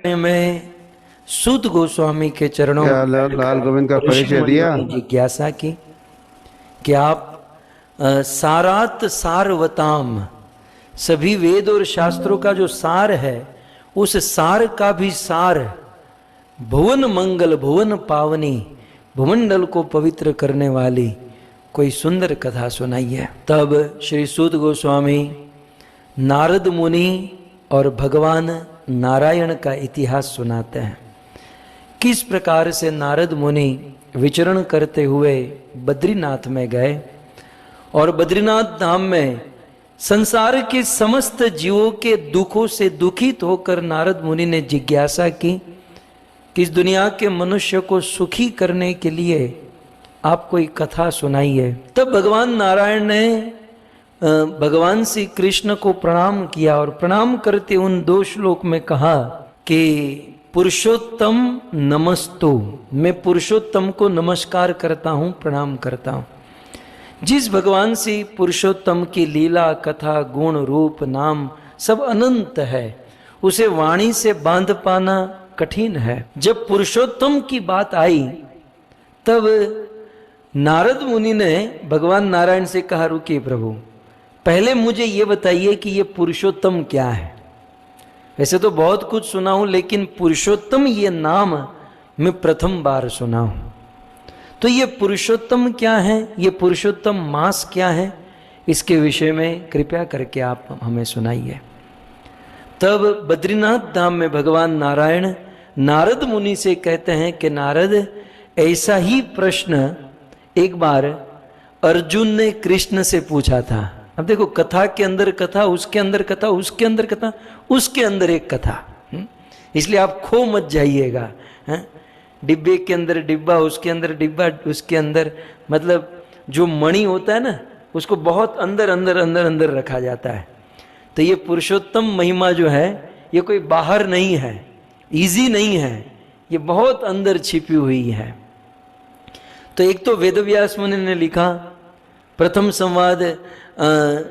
में सूत गोस्वामी के चरणों लाल गोविंद का परिचय दिया। जिज्ञासा की कि आप सारात सारवताम, सभी वेद और शास्त्रों का जो सार है उस सार का भी सार, भुवन मंगल भुवन पावनी, भूमंडल को पवित्र करने वाली कोई सुंदर कथा सुनाइए। तब श्री सूत गोस्वामी नारद मुनि और भगवान नारायण का इतिहास सुनाते हैं। किस प्रकार से नारद मुनि विचरण करते हुए बद्रीनाथ में गए और बद्रीनाथ धाम में संसार के समस्त जीवों के दुखों से दुखित होकर नारद मुनि ने जिज्ञासा की कि इस दुनिया के मनुष्य को सुखी करने के लिए आप कोई कथा सुनाइए। तब भगवान नारायण ने भगवान श्री कृष्ण को प्रणाम किया और प्रणाम करते उन दो श्लोक में कहा कि पुरुषोत्तम नमस्तु, मैं पुरुषोत्तम को नमस्कार करता हूँ, प्रणाम करता हूँ। जिस भगवान श्री पुरुषोत्तम की लीला कथा गुण रूप नाम सब अनंत है, उसे वाणी से बांध पाना कठिन है। जब पुरुषोत्तम की बात आई तब नारद मुनि ने भगवान नारायण से कहा, रुकिए प्रभु, पहले मुझे ये बताइए कि ये पुरुषोत्तम क्या है। वैसे तो बहुत कुछ सुना हूं, लेकिन पुरुषोत्तम ये नाम मैं प्रथम बार सुना हूं। तो ये पुरुषोत्तम क्या है, ये पुरुषोत्तम मास क्या है, इसके विषय में कृपया करके आप हमें सुनाइए। तब बद्रीनाथ धाम में भगवान नारायण नारद मुनि से कहते हैं कि नारद, ऐसा ही प्रश्न एक बार अर्जुन ने कृष्ण से पूछा था। अब देखो, कथा के अंदर कथा, उसके अंदर कथा, उसके अंदर कथा, उसके अंदर एक कथा, इसलिए आप खो मत जाइएगा। डिब्बे के अंदर डिब्बा, उसके अंदर डिब्बा, उसके अंदर, मतलब जो मणि होता है ना, उसको बहुत अंदर अंदर अंदर अंदर रखा जाता है। तो ये पुरुषोत्तम महिमा जो है, ये कोई बाहर नहीं है, इजी नहीं है, ये बहुत अंदर छिपी हुई है। तो एक तो वेदव्यास मुनि ने लिखा, प्रथम संवाद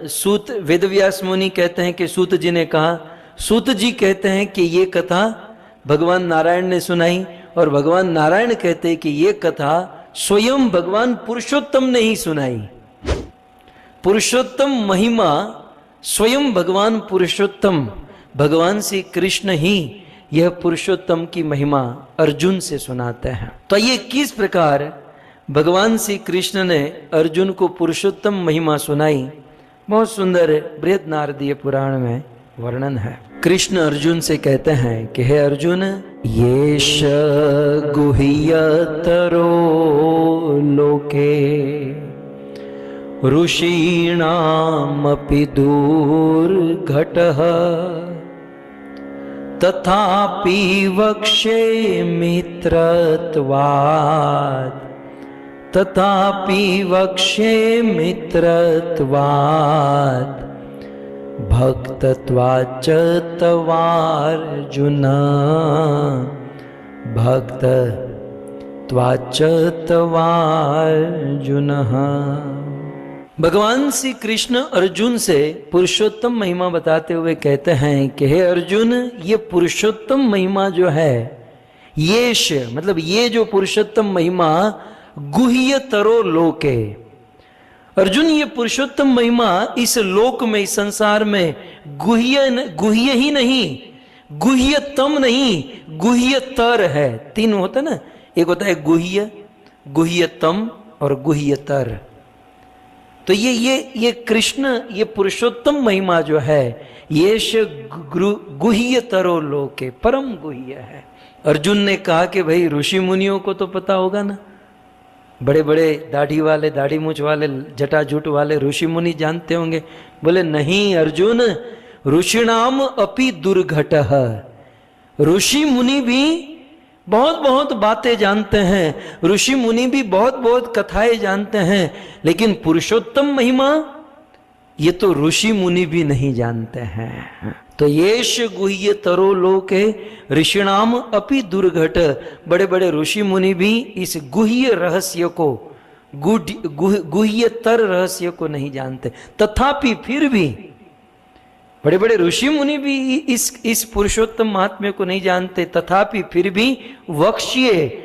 सूत वेदव्यास मुनि कहते हैं कि सूत जी ने कहा, सूत जी कहते हैं कि ये कथा भगवान नारायण ने सुनाई, और भगवान नारायण कहते हैं कि ये कथा स्वयं भगवान पुरुषोत्तम ने ही सुनाई। पुरुषोत्तम महिमा स्वयं भगवान पुरुषोत्तम, भगवान श्री कृष्ण ही यह पुरुषोत्तम की महिमा अर्जुन से सुनाते हैं। तो ये किस प्रकार भगवान श्री कृष्ण ने अर्जुन को पुरुषोत्तम महिमा सुनाई, बहुत सुंदर बृहद नारदीय पुराण में वर्णन है। कृष्ण अर्जुन से कहते हैं कि हे अर्जुन, येष गुह्यतरो लोके ऋषीणामपि दुर्घटः तथापि वक्ष्ये मित्रत्वात्, तथापि वक्ष्ये मित्रत्वात् भक्तत्वाच्च तवार्जुन, भक्तत्वाच्च तवार्जुन। भगवान श्री कृष्ण अर्जुन से पुरुषोत्तम महिमा बताते हुए कहते हैं कि हे अर्जुन, ये पुरुषोत्तम महिमा जो है, येष मतलब ये जो पुरुषोत्तम महिमा गुह्यतरो लोके, अर्जुन ये पुरुषोत्तम महिमा इस लोक में, इस संसार में गुह्य ही नहीं, गुह्यतम नहीं, गुह्यतर है। तीन होता है ना, एक होता है गुह्य, गुह्यतम और गुह्यतर। तो ये कृष्ण, ये पुरुषोत्तम महिमा जो है, येष गुह्यतरो लोके, परम गुह्य है। अर्जुन ने कहा कि भाई ऋषि मुनियों को तो पता होगा ना, बड़े बड़े दाढ़ी वाले, दाढ़ी मूछ वाले, जटाजूट वाले ऋषि मुनि जानते होंगे। बोले नहीं अर्जुन, ऋषिणाम अपि दुर्घटः, ऋषि मुनि भी बहुत बहुत बातें जानते हैं, ऋषि मुनि भी बहुत बहुत कथाएं जानते हैं, लेकिन पुरुषोत्तम महिमा ये तो ऋषि मुनि भी नहीं जानते हैं। तो येष गुह्यतरो लोके ऋषिणाम अपि दुर्घट, बड़े बड़े ऋषि मुनि भी इस गुह्य रहस्य को, गुह्यतर रहस्य को नहीं जानते। तथापि फिर भी बड़े बड़े ऋषि मुनि भी इस पुरुषोत्तम महात्म्य को नहीं जानते, तथापि फिर भी वक्ष्ये,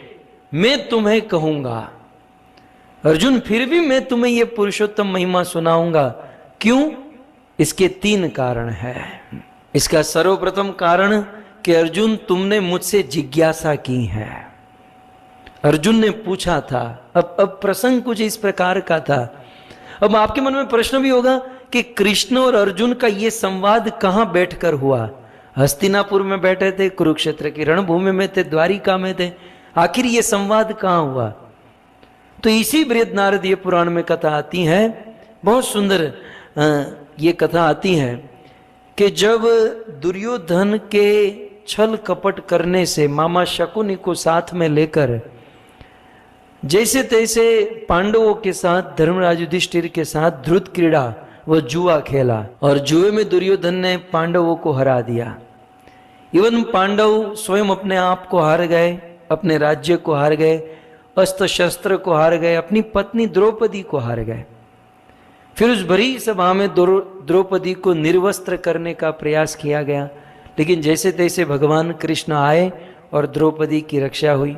मैं तुम्हें कहूंगा अर्जुन, फिर भी मैं तुम्हें यह पुरुषोत्तम महिमा सुनाऊंगा। क्यों? इसके 3 कारण है। इसका सर्वप्रथम कारण कि अर्जुन तुमने मुझसे जिज्ञासा की है। अर्जुन ने पूछा था। अब प्रसंग कुछ इस प्रकार का था। अब आपके मन में प्रश्न भी होगा कि कृष्ण और अर्जुन का यह संवाद कहां बैठकर हुआ? हस्तिनापुर में बैठे थे, कुरुक्षेत्र की रणभूमि में थे, द्वारिका में थे, आखिर यह संवाद कहां हुआ? तो इसी बृहद्नारदीय पुराण में कथा आती है, बहुत सुंदर ये कथा आती है कि जब दुर्योधन के छल कपट करने से मामा शकुनी को साथ में लेकर जैसे तैसे पांडवों के साथ, धर्मराज युधिष्ठिर के साथ ध्रुत क्रीड़ा, वह जुआ खेला और जुए में दुर्योधन ने पांडवों को हरा दिया। इवन पांडव स्वयं अपने आप को हार गए, अपने राज्य को हार गए, अस्त्र शस्त्र को हार गए, अपनी पत्नी द्रौपदी को हार गए। फिर उस भरी सभा में द्रौपदी को निर्वस्त्र करने का प्रयास किया गया, लेकिन जैसे तैसे भगवान कृष्ण आए और द्रौपदी की रक्षा हुई।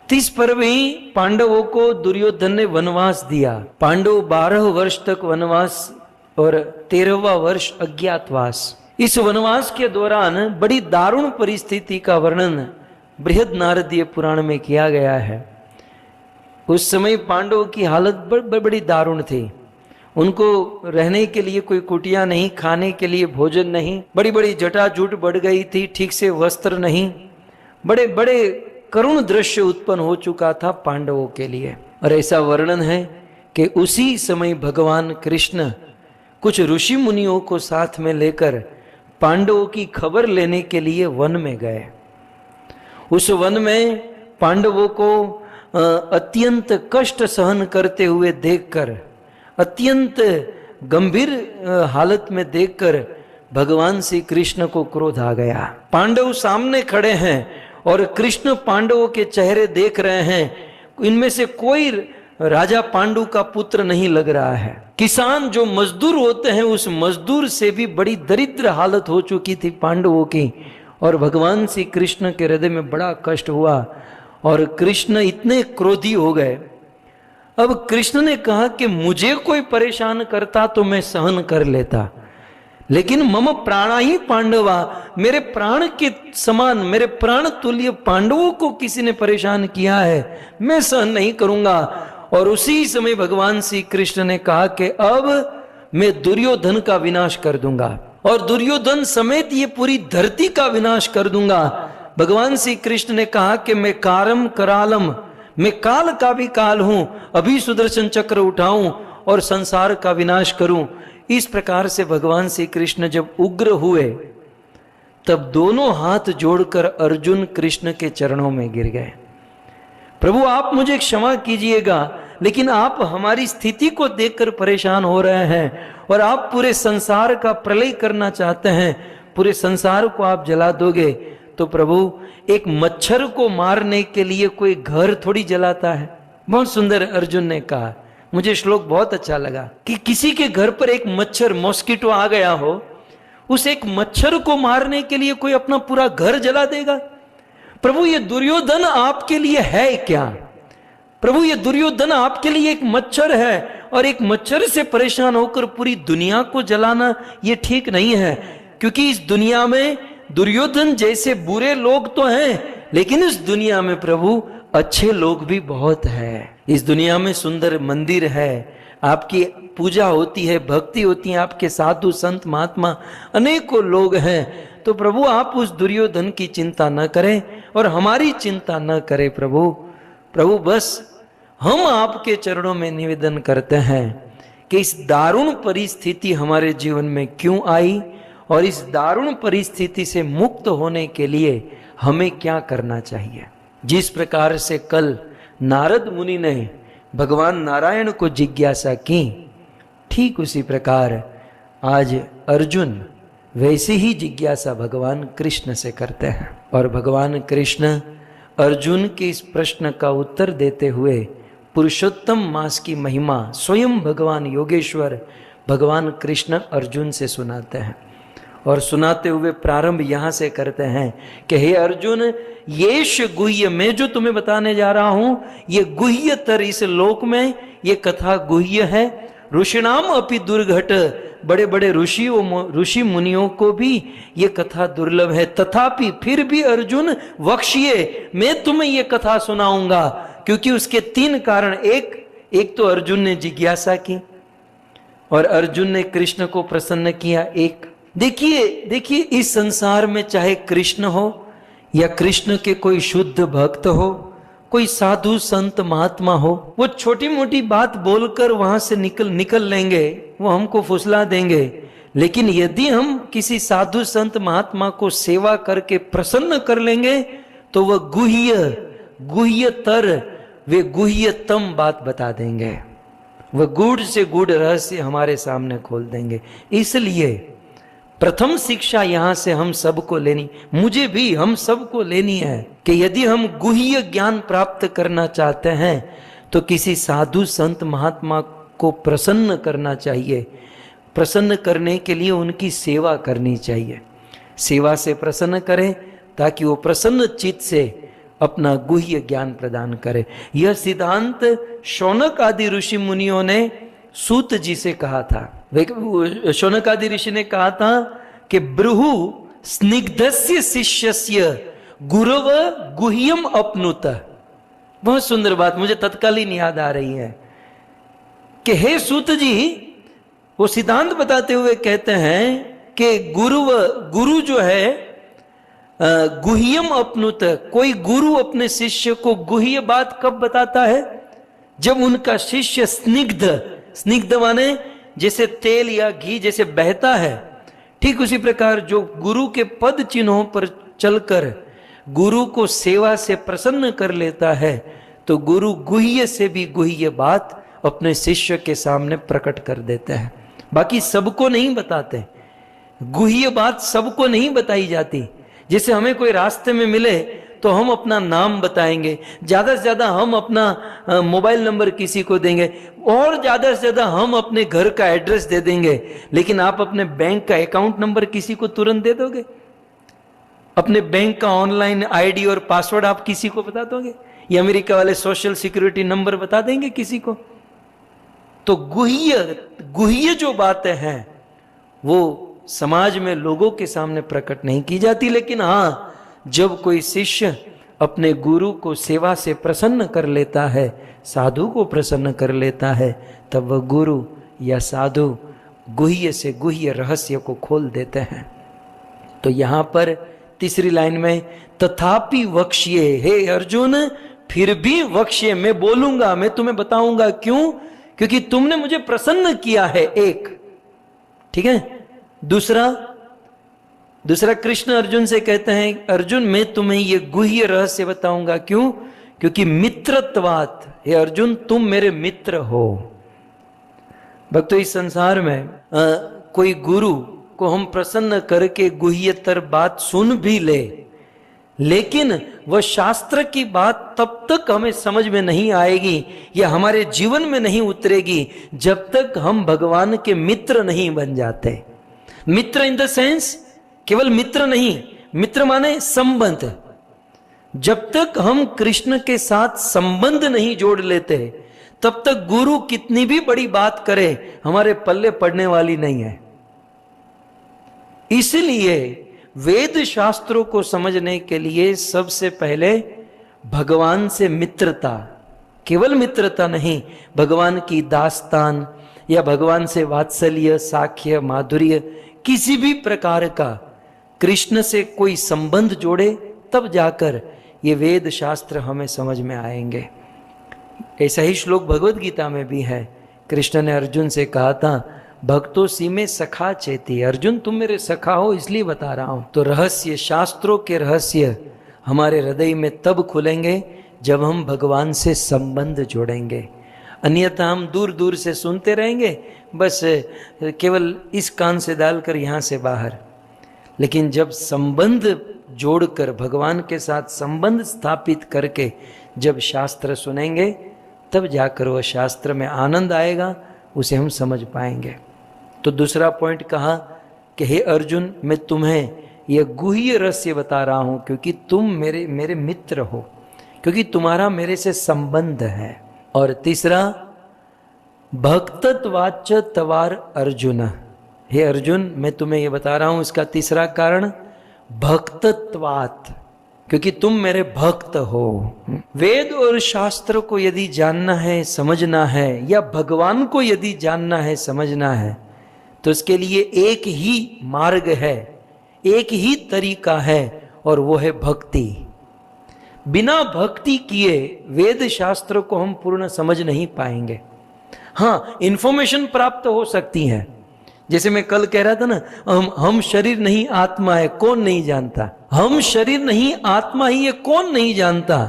30 पर्व ही पांडवों को दुर्योधन ने वनवास दिया। पांडव 12 वर्ष तक वनवास और 13वां वर्ष अज्ञातवास। इस वनवास के दौरान बड़ी दारुण परिस्थिति का वर्णन बृहद्नारदीय पुराण में किया गया है। उस समय पांडवों की हालत बड़ी दारुण थी। उनको रहने के लिए कोई कुटिया नहीं, खाने के लिए भोजन नहीं, बड़ी बड़ी जटाजूट बढ़ गई थी, ठीक से वस्त्र नहीं, बड़े बड़े करुण दृश्य उत्पन्न हो चुका था पांडवों के लिए। और ऐसा वर्णन है कि उसी समय भगवान कृष्ण कुछ ऋषि मुनियों को साथ में लेकर पांडवों की खबर लेने के लिए वन में गए। उस वन में पांडवों को अत्यंत कष्ट सहन करते हुए देखकर, अत्यंत गंभीर हालत में देखकर भगवान श्री कृष्ण को क्रोध आ गया। पांडव सामने खड़े हैं और कृष्ण पांडवों के चेहरे देख रहे हैं। इनमें से कोई राजा पांडु का पुत्र नहीं लग रहा है। किसान जो मजदूर होते हैं, उस मजदूर से भी बड़ी दरिद्र हालत हो चुकी थी पांडवों की। और भगवान श्री कृष्ण के हृदय में बड़ा कष्ट हुआ और कृष्ण इतने क्रोधी हो गए। अब कृष्ण ने कहा कि मुझे कोई परेशान करता तो मैं सहन कर लेता, लेकिन मम प्राणा ही पांडवा, मेरे प्राण के समान, मेरे प्राण तुल्य पांडवों को किसी ने परेशान किया है, मैं सहन नहीं करूंगा। और उसी समय भगवान श्री कृष्ण ने कहा कि अब मैं दुर्योधन का विनाश कर दूंगा और दुर्योधन समेत ये पूरी धरती का विनाश कर दूंगा। भगवान श्री कृष्ण ने कहा कि मैं कारम करालम, मैं काल का भी काल हूं, अभी सुदर्शन चक्र उठाऊं और संसार का विनाश करूं। इस प्रकार से भगवान श्री कृष्ण जब उग्र हुए, तब दोनों हाथ जोड़कर अर्जुन कृष्ण के चरणों में गिर गए। प्रभु आप मुझे क्षमा कीजिएगा, लेकिन आप हमारी स्थिति को देखकर परेशान हो रहे हैं और आप पूरे संसार का प्रलय करना चाहते हैं, पूरे संसार को आप जला दोगे। तो प्रभु, एक मच्छर को मारने के लिए कोई घर थोड़ी जलाता है। बहुत सुंदर अर्जुन ने कहा, मुझे श्लोक बहुत अच्छा लगा कि किसी के घर पर एक मच्छर, मॉस्किटो आ गया हो, उस एक मच्छर को मारने के लिए कोई अपना पूरा घर जला देगा। प्रभु ये दुर्योधन आपके लिए है क्या? प्रभु ये दुर्योधन आपके लिए एक मच्छर है और एक मच्छर से परेशान होकर पूरी दुनिया को जलाना ये ठीक नहीं है। क्योंकि इस दुनिया में दुर्योधन जैसे बुरे लोग तो हैं, लेकिन इस दुनिया में प्रभु अच्छे लोग भी बहुत हैं। इस दुनिया में सुंदर मंदिर है, आपकी पूजा होती है, भक्ति होती है, आपके साधु संत महात्मा अनेकों लोग हैं। तो प्रभु आप उस दुर्योधन की चिंता न करें और हमारी चिंता न करें। प्रभु बस हम आपके चरणों में निवेदन करते हैं कि इस दारुण परिस्थिति हमारे जीवन में क्यों आई और इस दारुण परिस्थिति से मुक्त होने के लिए हमें क्या करना चाहिए। जिस प्रकार से कल नारद मुनि ने भगवान नारायण को जिज्ञासा की, ठीक उसी प्रकार आज अर्जुन वैसे ही जिज्ञासा भगवान कृष्ण से करते हैं। और भगवान कृष्ण अर्जुन के इस प्रश्न का उत्तर देते हुए पुरुषोत्तम मास की महिमा स्वयं भगवान योगेश्वर भगवान कृष्ण अर्जुन से सुनाते हैं और सुनाते हुए प्रारंभ यहां से करते हैं कि हे अर्जुन, येष गुह्य, मैं जो तुम्हें बताने जा रहा हूं ये गुह्यतर, इस लोक में ये कथा गुह्य है। ऋषिणाम अपि दुर्घट, बड़े बड़े ऋषि मुनियों को भी ये कथा दुर्लभ है। तथापि फिर भी अर्जुन वक्ष्ये, मैं तुम्हें ये कथा सुनाऊंगा, क्योंकि उसके 3 कारण। एक तो अर्जुन ने जिज्ञासा की और अर्जुन ने कृष्ण को प्रसन्न किया। एक देखिए इस संसार में चाहे कृष्ण हो या कृष्ण के कोई शुद्ध भक्त हो, कोई साधु संत महात्मा हो, वो छोटी मोटी बात बोलकर वहां से निकल लेंगे, वो हमको फुसला देंगे। लेकिन यदि हम किसी साधु संत महात्मा को सेवा करके प्रसन्न कर लेंगे तो वह गुह्यतर, वे गुह्यतम बात बता देंगे, वह गूढ़ से गूढ़ रहस्य हमारे सामने खोल देंगे। इसलिए प्रथम शिक्षा यहां से हम सबको लेनी, मुझे भी, हम सबको लेनी है कि यदि हम गुह्य ज्ञान प्राप्त करना चाहते हैं तो किसी साधु संत महात्मा को प्रसन्न करना चाहिए। प्रसन्न करने के लिए उनकी सेवा करनी चाहिए। सेवा से प्रसन्न करें ताकि वो प्रसन्न चित्त से अपना गुह्य ज्ञान प्रदान करे। यह सिद्धांत शौनक आदि ऋषि मुनियों ने सूत जी से कहा था। शौनक आदि ऋषि ने कहा था कि ब्रुहु स्निग्धस्य शिष्यस्य गुरव गुह्यम अपनुत। बहुत सुंदर बात मुझे तत्कालीन याद आ रही है कि हे सूत जी, वो सिद्धांत बताते हुए कहते हैं कि गुरु जो है गुह्यम अपनुत, कोई गुरु अपने शिष्य को गुह्य बात कब बताता है? जब उनका शिष्य स्निग्ध माने जैसे तेल या घी जैसे बहता है, ठीक उसी प्रकार जो गुरु के पद चिन्हों पर चलकर गुरु को सेवा से प्रसन्न कर लेता है, तो गुरु गुह्य से भी गुह्य बात अपने शिष्य के सामने प्रकट कर देते हैं। बाकी सबको नहीं बताते, गुह्य बात सबको नहीं बताई जाती। जैसे हमें कोई रास्ते में मिले तो हम अपना नाम बताएंगे, ज्यादा से ज्यादा हम अपना मोबाइल नंबर किसी को देंगे, और ज्यादा से ज्यादा हम अपने घर का एड्रेस दे देंगे। लेकिन आप अपने बैंक का अकाउंट नंबर किसी को तुरंत दे दोगे? अपने बैंक का ऑनलाइन आईडी और पासवर्ड आप किसी को बता दोगे? या अमेरिका वाले सोशल सिक्योरिटी नंबर बता देंगे किसी को? तो गुह्य जो बातें हैं वो समाज में लोगों के सामने प्रकट नहीं की जाती। लेकिन हाँ, जब कोई शिष्य अपने गुरु को सेवा से प्रसन्न कर लेता है, साधु को प्रसन्न कर लेता है, तब वह गुरु या साधु गुह्य से गुह्य रहस्य को खोल देते हैं। तो यहां पर तीसरी लाइन में तथापि वक्ष्ये, हे अर्जुन फिर भी वक्ष्ये, मैं बोलूंगा, मैं तुम्हें बताऊंगा। क्यों? क्योंकि तुमने मुझे प्रसन्न किया है। एक, ठीक है। दूसरा कृष्ण अर्जुन से कहते हैं, अर्जुन मैं तुम्हें ये गुह्य रहस्य बताऊंगा। क्यों? क्योंकि मित्रत्वात्, हे अर्जुन तुम मेरे मित्र हो। भक्तों, इस संसार में कोई गुरु को हम प्रसन्न करके गुह्यतर बात सुन भी ले, लेकिन वह शास्त्र की बात तब तक हमें समझ में नहीं आएगी या हमारे जीवन में नहीं उतरेगी जब तक हम भगवान के मित्र नहीं बन जाते। मित्र इन द सेंस केवल मित्र नहीं, मित्र माने संबंध। जब तक हम कृष्ण के साथ संबंध नहीं जोड़ लेते तब तक गुरु कितनी भी बड़ी बात करे हमारे पल्ले पड़ने वाली नहीं है। इसलिए वेद शास्त्रों को समझने के लिए सबसे पहले भगवान से मित्रता, केवल मित्रता नहीं, भगवान की दास्तान या भगवान से वात्सल्य, साख्य, माधुर्य, किसी भी प्रकार का कृष्ण से कोई संबंध जोड़े, तब जाकर ये वेद शास्त्र हमें समझ में आएंगे। ऐसा ही श्लोक भगवद गीता में भी है। कृष्ण ने अर्जुन से कहा था, भक्तों सी में सखा चेती, अर्जुन तुम मेरे सखा हो इसलिए बता रहा हूं। तो रहस्य, शास्त्रों के रहस्य हमारे हृदय में तब खुलेंगे जब हम भगवान से संबंध जोड़ेंगे। अन्यथा हम दूर दूर से सुनते रहेंगे, बस केवल इस कान से डालकर यहाँ से बाहर। लेकिन जब संबंध जोड़कर, भगवान के साथ संबंध स्थापित करके जब शास्त्र सुनेंगे, तब जाकर वह शास्त्र में आनंद आएगा, उसे हम समझ पाएंगे। तो दूसरा पॉइंट कहा कि हे अर्जुन, मैं तुम्हें यह गुह्य रहस्य बता रहा हूं क्योंकि तुम मेरे मित्र हो, क्योंकि तुम्हारा मेरे से संबंध है। और तीसरा, भक्तत्वाच तवार अर्जुन, हे अर्जुन मैं तुम्हें यह बता रहा हूं, इसका तीसरा कारण भक्तत्वात, क्योंकि तुम मेरे भक्त हो। वेद और शास्त्र को यदि जानना है, समझना है, या भगवान को यदि जानना है, समझना है, तो इसके लिए एक ही मार्ग है, एक ही तरीका है, और वो है भक्ति। बिना भक्ति किए वेद शास्त्र को हम पूर्ण समझ नहीं पाएंगे। हाँ, इंफॉर्मेशन प्राप्त हो सकती है, जैसे मैं कल कह रहा था ना, हम शरीर नहीं आत्मा है, कौन नहीं जानता। हम शरीर नहीं आत्मा ही, ये कौन नहीं जानता।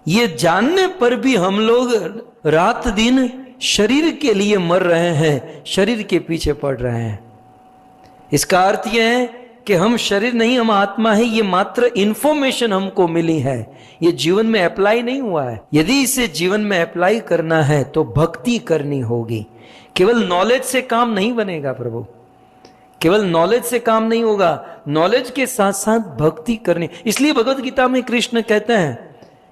ये जानने पर भी हम लोग रात दिन शरीर के लिए मर रहे हैं, शरीर के पीछे पड़ रहे हैं। इसका अर्थ यह है कि हम शरीर नहीं, हम आत्मा है, ये मात्र इंफॉर्मेशन हमको मिली है, ये जीवन में अप्लाई नहीं हुआ है। यदि इसे जीवन में अप्लाई करना है तो भक्ति करनी होगी। केवल नॉलेज से काम नहीं बनेगा प्रभु, केवल नॉलेज से काम नहीं होगा, नॉलेज के साथ साथ भक्ति करनी। इसलिए भगवत गीता में कृष्ण कहते हैं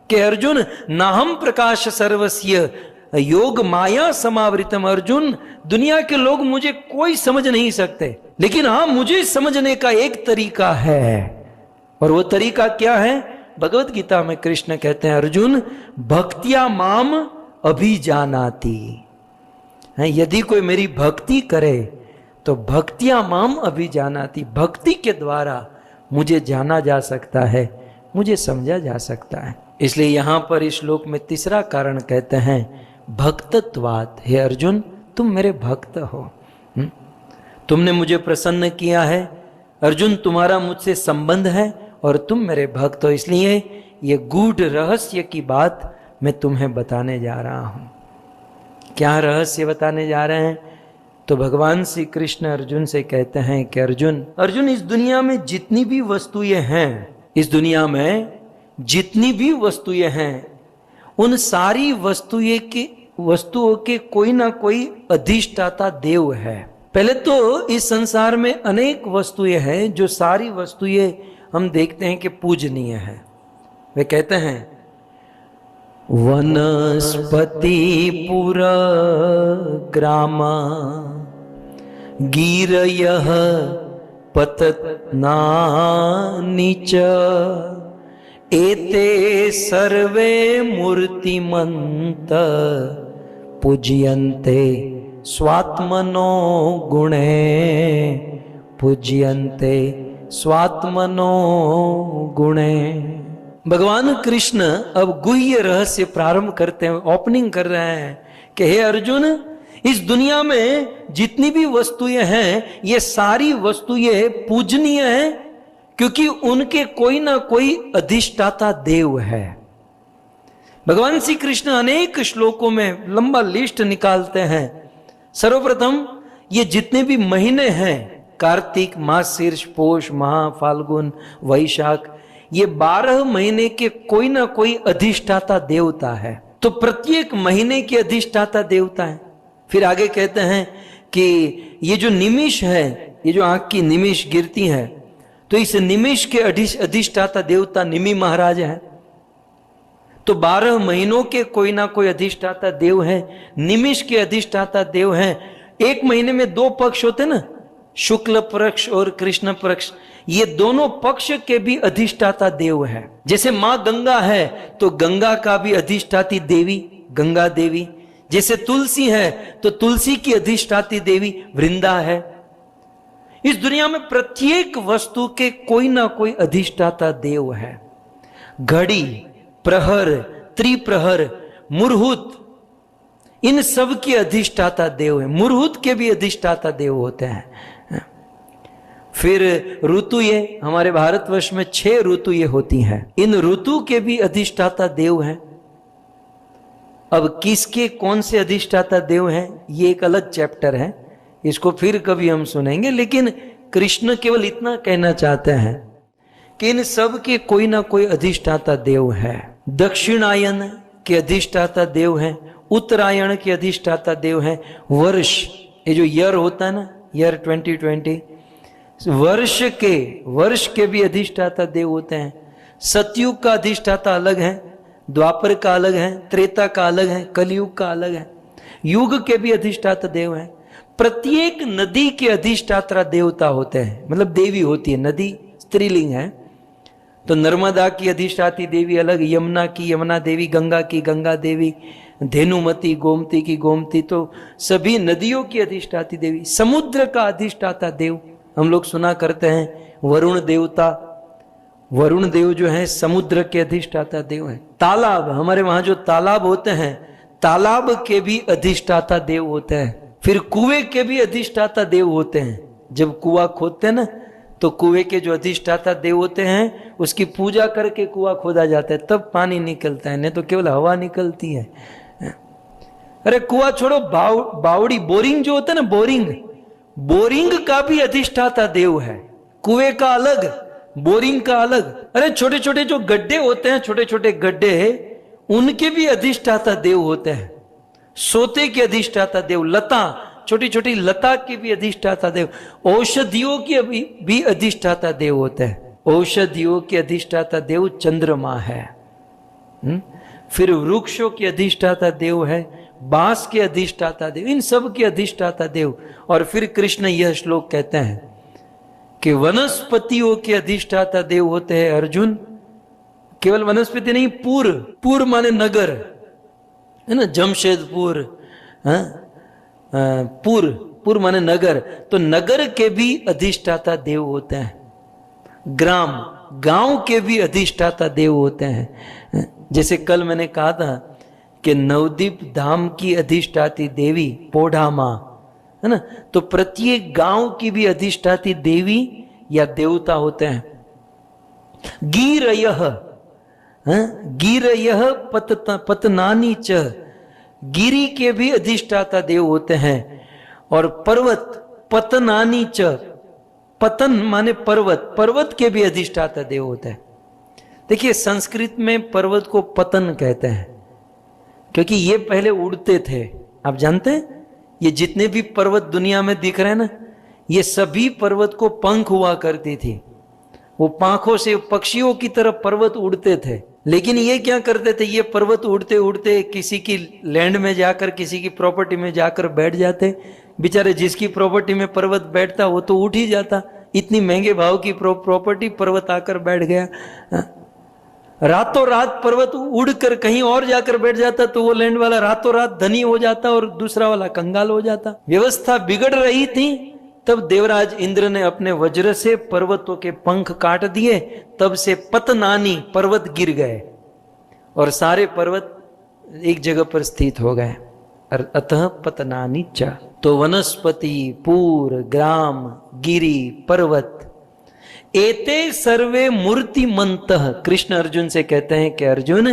कि अर्जुन, नाहम प्रकाश सर्वस्य योग माया समावृतम। अर्जुन, दुनिया के लोग मुझे कोई समझ नहीं सकते, लेकिन हां, मुझे समझने का एक तरीका है, और वो तरीका क्या है? भगवत गीता में कृष्ण कहते हैं, अर्जुन भक्तिया माम अभिजानाति। यदि कोई मेरी भक्ति करे तो भक्तिया माम अभिजानाति, भक्ति के द्वारा मुझे जाना जा सकता है, मुझे समझा जा सकता है। इसलिए यहां पर इस श्लोक में तीसरा कारण कहते हैं भक्तत्वात्। हे अर्जुन, तुम मेरे भक्त हो, तुमने मुझे प्रसन्न किया है। अर्जुन, तुम्हारा मुझसे संबंध है और तुम मेरे भक्त हो, इसलिए ये गूढ़ रहस्य की बात मैं तुम्हें बताने जा रहा हूं। क्या रहस्य बताने जा रहे हैं? तो भगवान श्री कृष्ण अर्जुन से कहते हैं कि अर्जुन, इस दुनिया में जितनी भी वस्तुएं हैं, इस दुनिया में जितनी भी वस्तुएं हैं, उन सारी वस्तुओं के कोई ना कोई अधिष्ठाता देव है। पहले तो इस संसार में अनेक वस्तुएं हैं, जो सारी वस्तुएं हम देखते हैं कि पूजनीय है। वे कहते हैं वनस्पति पुरा ग्रामा गिरयः पतनानि च एते सर्वे मूर्तिमन्त पूज्यन्ते स्वात्मनो गुणे, पूज्यन्ते स्वात्मनो गुणे। भगवान कृष्ण अब गुह्य रहस्य प्रारंभ करते हैं, ओपनिंग कर रहे हैं कि हे अर्जुन, इस दुनिया में जितनी भी वस्तुएं हैं, ये सारी वस्तुएं पूजनीय हैं, क्योंकि उनके कोई ना कोई अधिष्ठाता देव है। भगवान श्री कृष्ण अनेक श्लोकों में लंबा लिस्ट निकालते हैं। सर्वप्रथम, ये जितने भी महीने हैं, कार्तिक, मार्गशीर्ष, पोष, माह, फाल्गुन, वैशाख, ये 12 महीने के कोई ना कोई अधिष्ठाता देवता है। तो प्रत्येक महीने के अधिष्ठाता देवता है। फिर आगे कहते हैं कि ये जो निमिष है, ये जो आंख की निमिष गिरती है, तो इस निमिष के अधिष्ठाता देवता निमि महाराज है। तो 12 महीनों के कोई ना कोई अधिष्ठाता देव है, निमिष के अधिष्ठाता देव हैं। एक महीने में 2 पक्ष होते ना, शुक्ल पक्ष और कृष्ण पक्ष, ये दोनों पक्ष के भी अधिष्ठाता देव है। जैसे मां गंगा है तो गंगा का भी अधिष्ठाती देवी गंगा देवी, जैसे तुलसी है तो तुलसी की अधिष्ठाती देवी वृंदा है। इस दुनिया में प्रत्येक वस्तु के कोई ना कोई अधिष्ठाता देव है। घड़ी, प्रहर, त्रिप्रहर, मुरहुत, इन सब के अधिष्ठाता देव है। मुरहुत के भी अधिष्ठाता देव होते हैं। फिर ऋतु, ये हमारे भारतवर्ष में 6 ऋतु ये होती हैं, इन ऋतु के भी अधिष्ठाता देव हैं। अब किसके कौन से अधिष्ठाता देव हैं, ये एक अलग चैप्टर है, इसको फिर कभी हम सुनेंगे। लेकिन कृष्ण केवल इतना कहना चाहते हैं कि इन सब के कोई ना कोई अधिष्ठाता देव है। दक्षिणायन के अधिष्ठाता देव हैं, उत्तरायण के अधिष्ठाता देव हैं, वर्ष ये जो ईयर होता है ना, ईयर 2020, वर्ष के भी अधिष्ठाता देव होते हैं। सतयुग का अधिष्ठाता अलग है, द्वापर का अलग है, त्रेता का अलग है, कलयुग का अलग है। युग के भी अधिष्ठाता देव हैं। प्रत्येक नदी के अधिष्ठाता देवता होते हैं, मतलब देवी होती है। नदी स्त्रीलिंग है, तो नर्मदा की अधिष्ठाती देवी अलग, यमुना की यमुना देवी, गंगा की गंगा देवी, धेनुमती गोमती की गोमती, तो सभी नदियों की अधिष्ठाती देवी। समुद्र का अधिष्ठाता देव हम लोग सुना करते हैं, वरुण देवता। वरुण देव जो है समुद्र के अधिष्ठाता देव है। तालाब, हमारे वहां जो तालाब होते हैं, तालाब के भी अधिष्ठाता देव होते हैं। फिर कुएं के भी अधिष्ठाता देव होते हैं। जब कुआं खोदते हैं ना, तो कुएं के जो अधिष्ठाता देव होते हैं उसकी पूजा करके कुआं खोदा जाता है, तब पानी निकलता है, नहीं तो केवल हवा निकलती है। अरे कुआं छोड़ो, बावड़ी, बोरिंग जो होता है ना, बोरिंग का भी अधिष्ठाता देव है। कुएं का अलग, बोरिंग का अलग। अरे छोटे छोटे जो गड्ढे होते हैं, छोटे छोटे गड्ढे, उनके भी अधिष्ठाता देव होते हैं। सोते के अधिष्ठाता देव, लता, छोटी छोटी लता के भी अधिष्ठाता देव। औषधियों के भी अधिष्ठाता देव होते हैं। औषधियों के अधिष्ठाता देव चंद्रमा है। फिर वृक्षों के अधिष्ठाता देव है, बांस के अधिष्ठाता देव, इन सब के अधिष्ठाता देव। और फिर कृष्ण यह श्लोक कहते हैं कि वनस्पतियों के अधिष्ठाता देव होते हैं अर्जुन। केवल वनस्पति नहीं, पूर माने नगर है ना, जमशेदपुर, पूर माने नगर, तो नगर के भी अधिष्ठाता देव होते हैं। गांव के भी अधिष्ठाता देव होते हैं। जैसे कल मैंने कहा था कि नवदीप धाम की अधिष्ठाती देवी पोढ़ा मां है ना, तो प्रत्येक गांव की भी अधिष्ठाती देवी या देवता होते हैं। गिरयः पतनानी च, गिरी के भी अधिष्ठाता देव होते हैं। और पर्वत, पतनानी च, पतन माने पर्वत के भी अधिष्ठाता देव होते हैं। देखिए संस्कृत में पर्वत को पतन कहते हैं, क्योंकि ये पहले उड़ते थे। आप जानते हैं, ये जितने भी पर्वत दुनिया में दिख रहे हैं ना, ये सभी पर्वत को पंख हुआ करती थी। वो पंखों से पक्षियों की तरफ पर्वत उड़ते थे। लेकिन ये क्या करते थे, ये पर्वत उड़ते उड़ते किसी की लैंड में जाकर, किसी की प्रॉपर्टी में जाकर बैठ जाते। बेचारे जिसकी प्रॉपर्टी में पर्वत बैठता वो तो उठ ही जाता। इतनी महंगे भाव की प्रॉपर्टी, पर्वत आकर बैठ गया। रातों रात पर्वत उड़कर कहीं और जाकर बैठ जाता, तो वो लैंड वाला रातों रात धनी हो जाता और दूसरा वाला कंगाल हो जाता। व्यवस्था बिगड़ रही थी, तब देवराज इंद्र ने अपने वज्र से पर्वतों के पंख काट दिए। तब से पतनानी, पर्वत गिर गए और सारे पर्वत एक जगह पर स्थित हो गए। अतः पतनानी च, तो वनस्पति, पूर, ग्राम, गिरी, पर्वत, एते सर्वे मूर्तिमन्तः। कृष्ण अर्जुन से कहते हैं कि अर्जुन,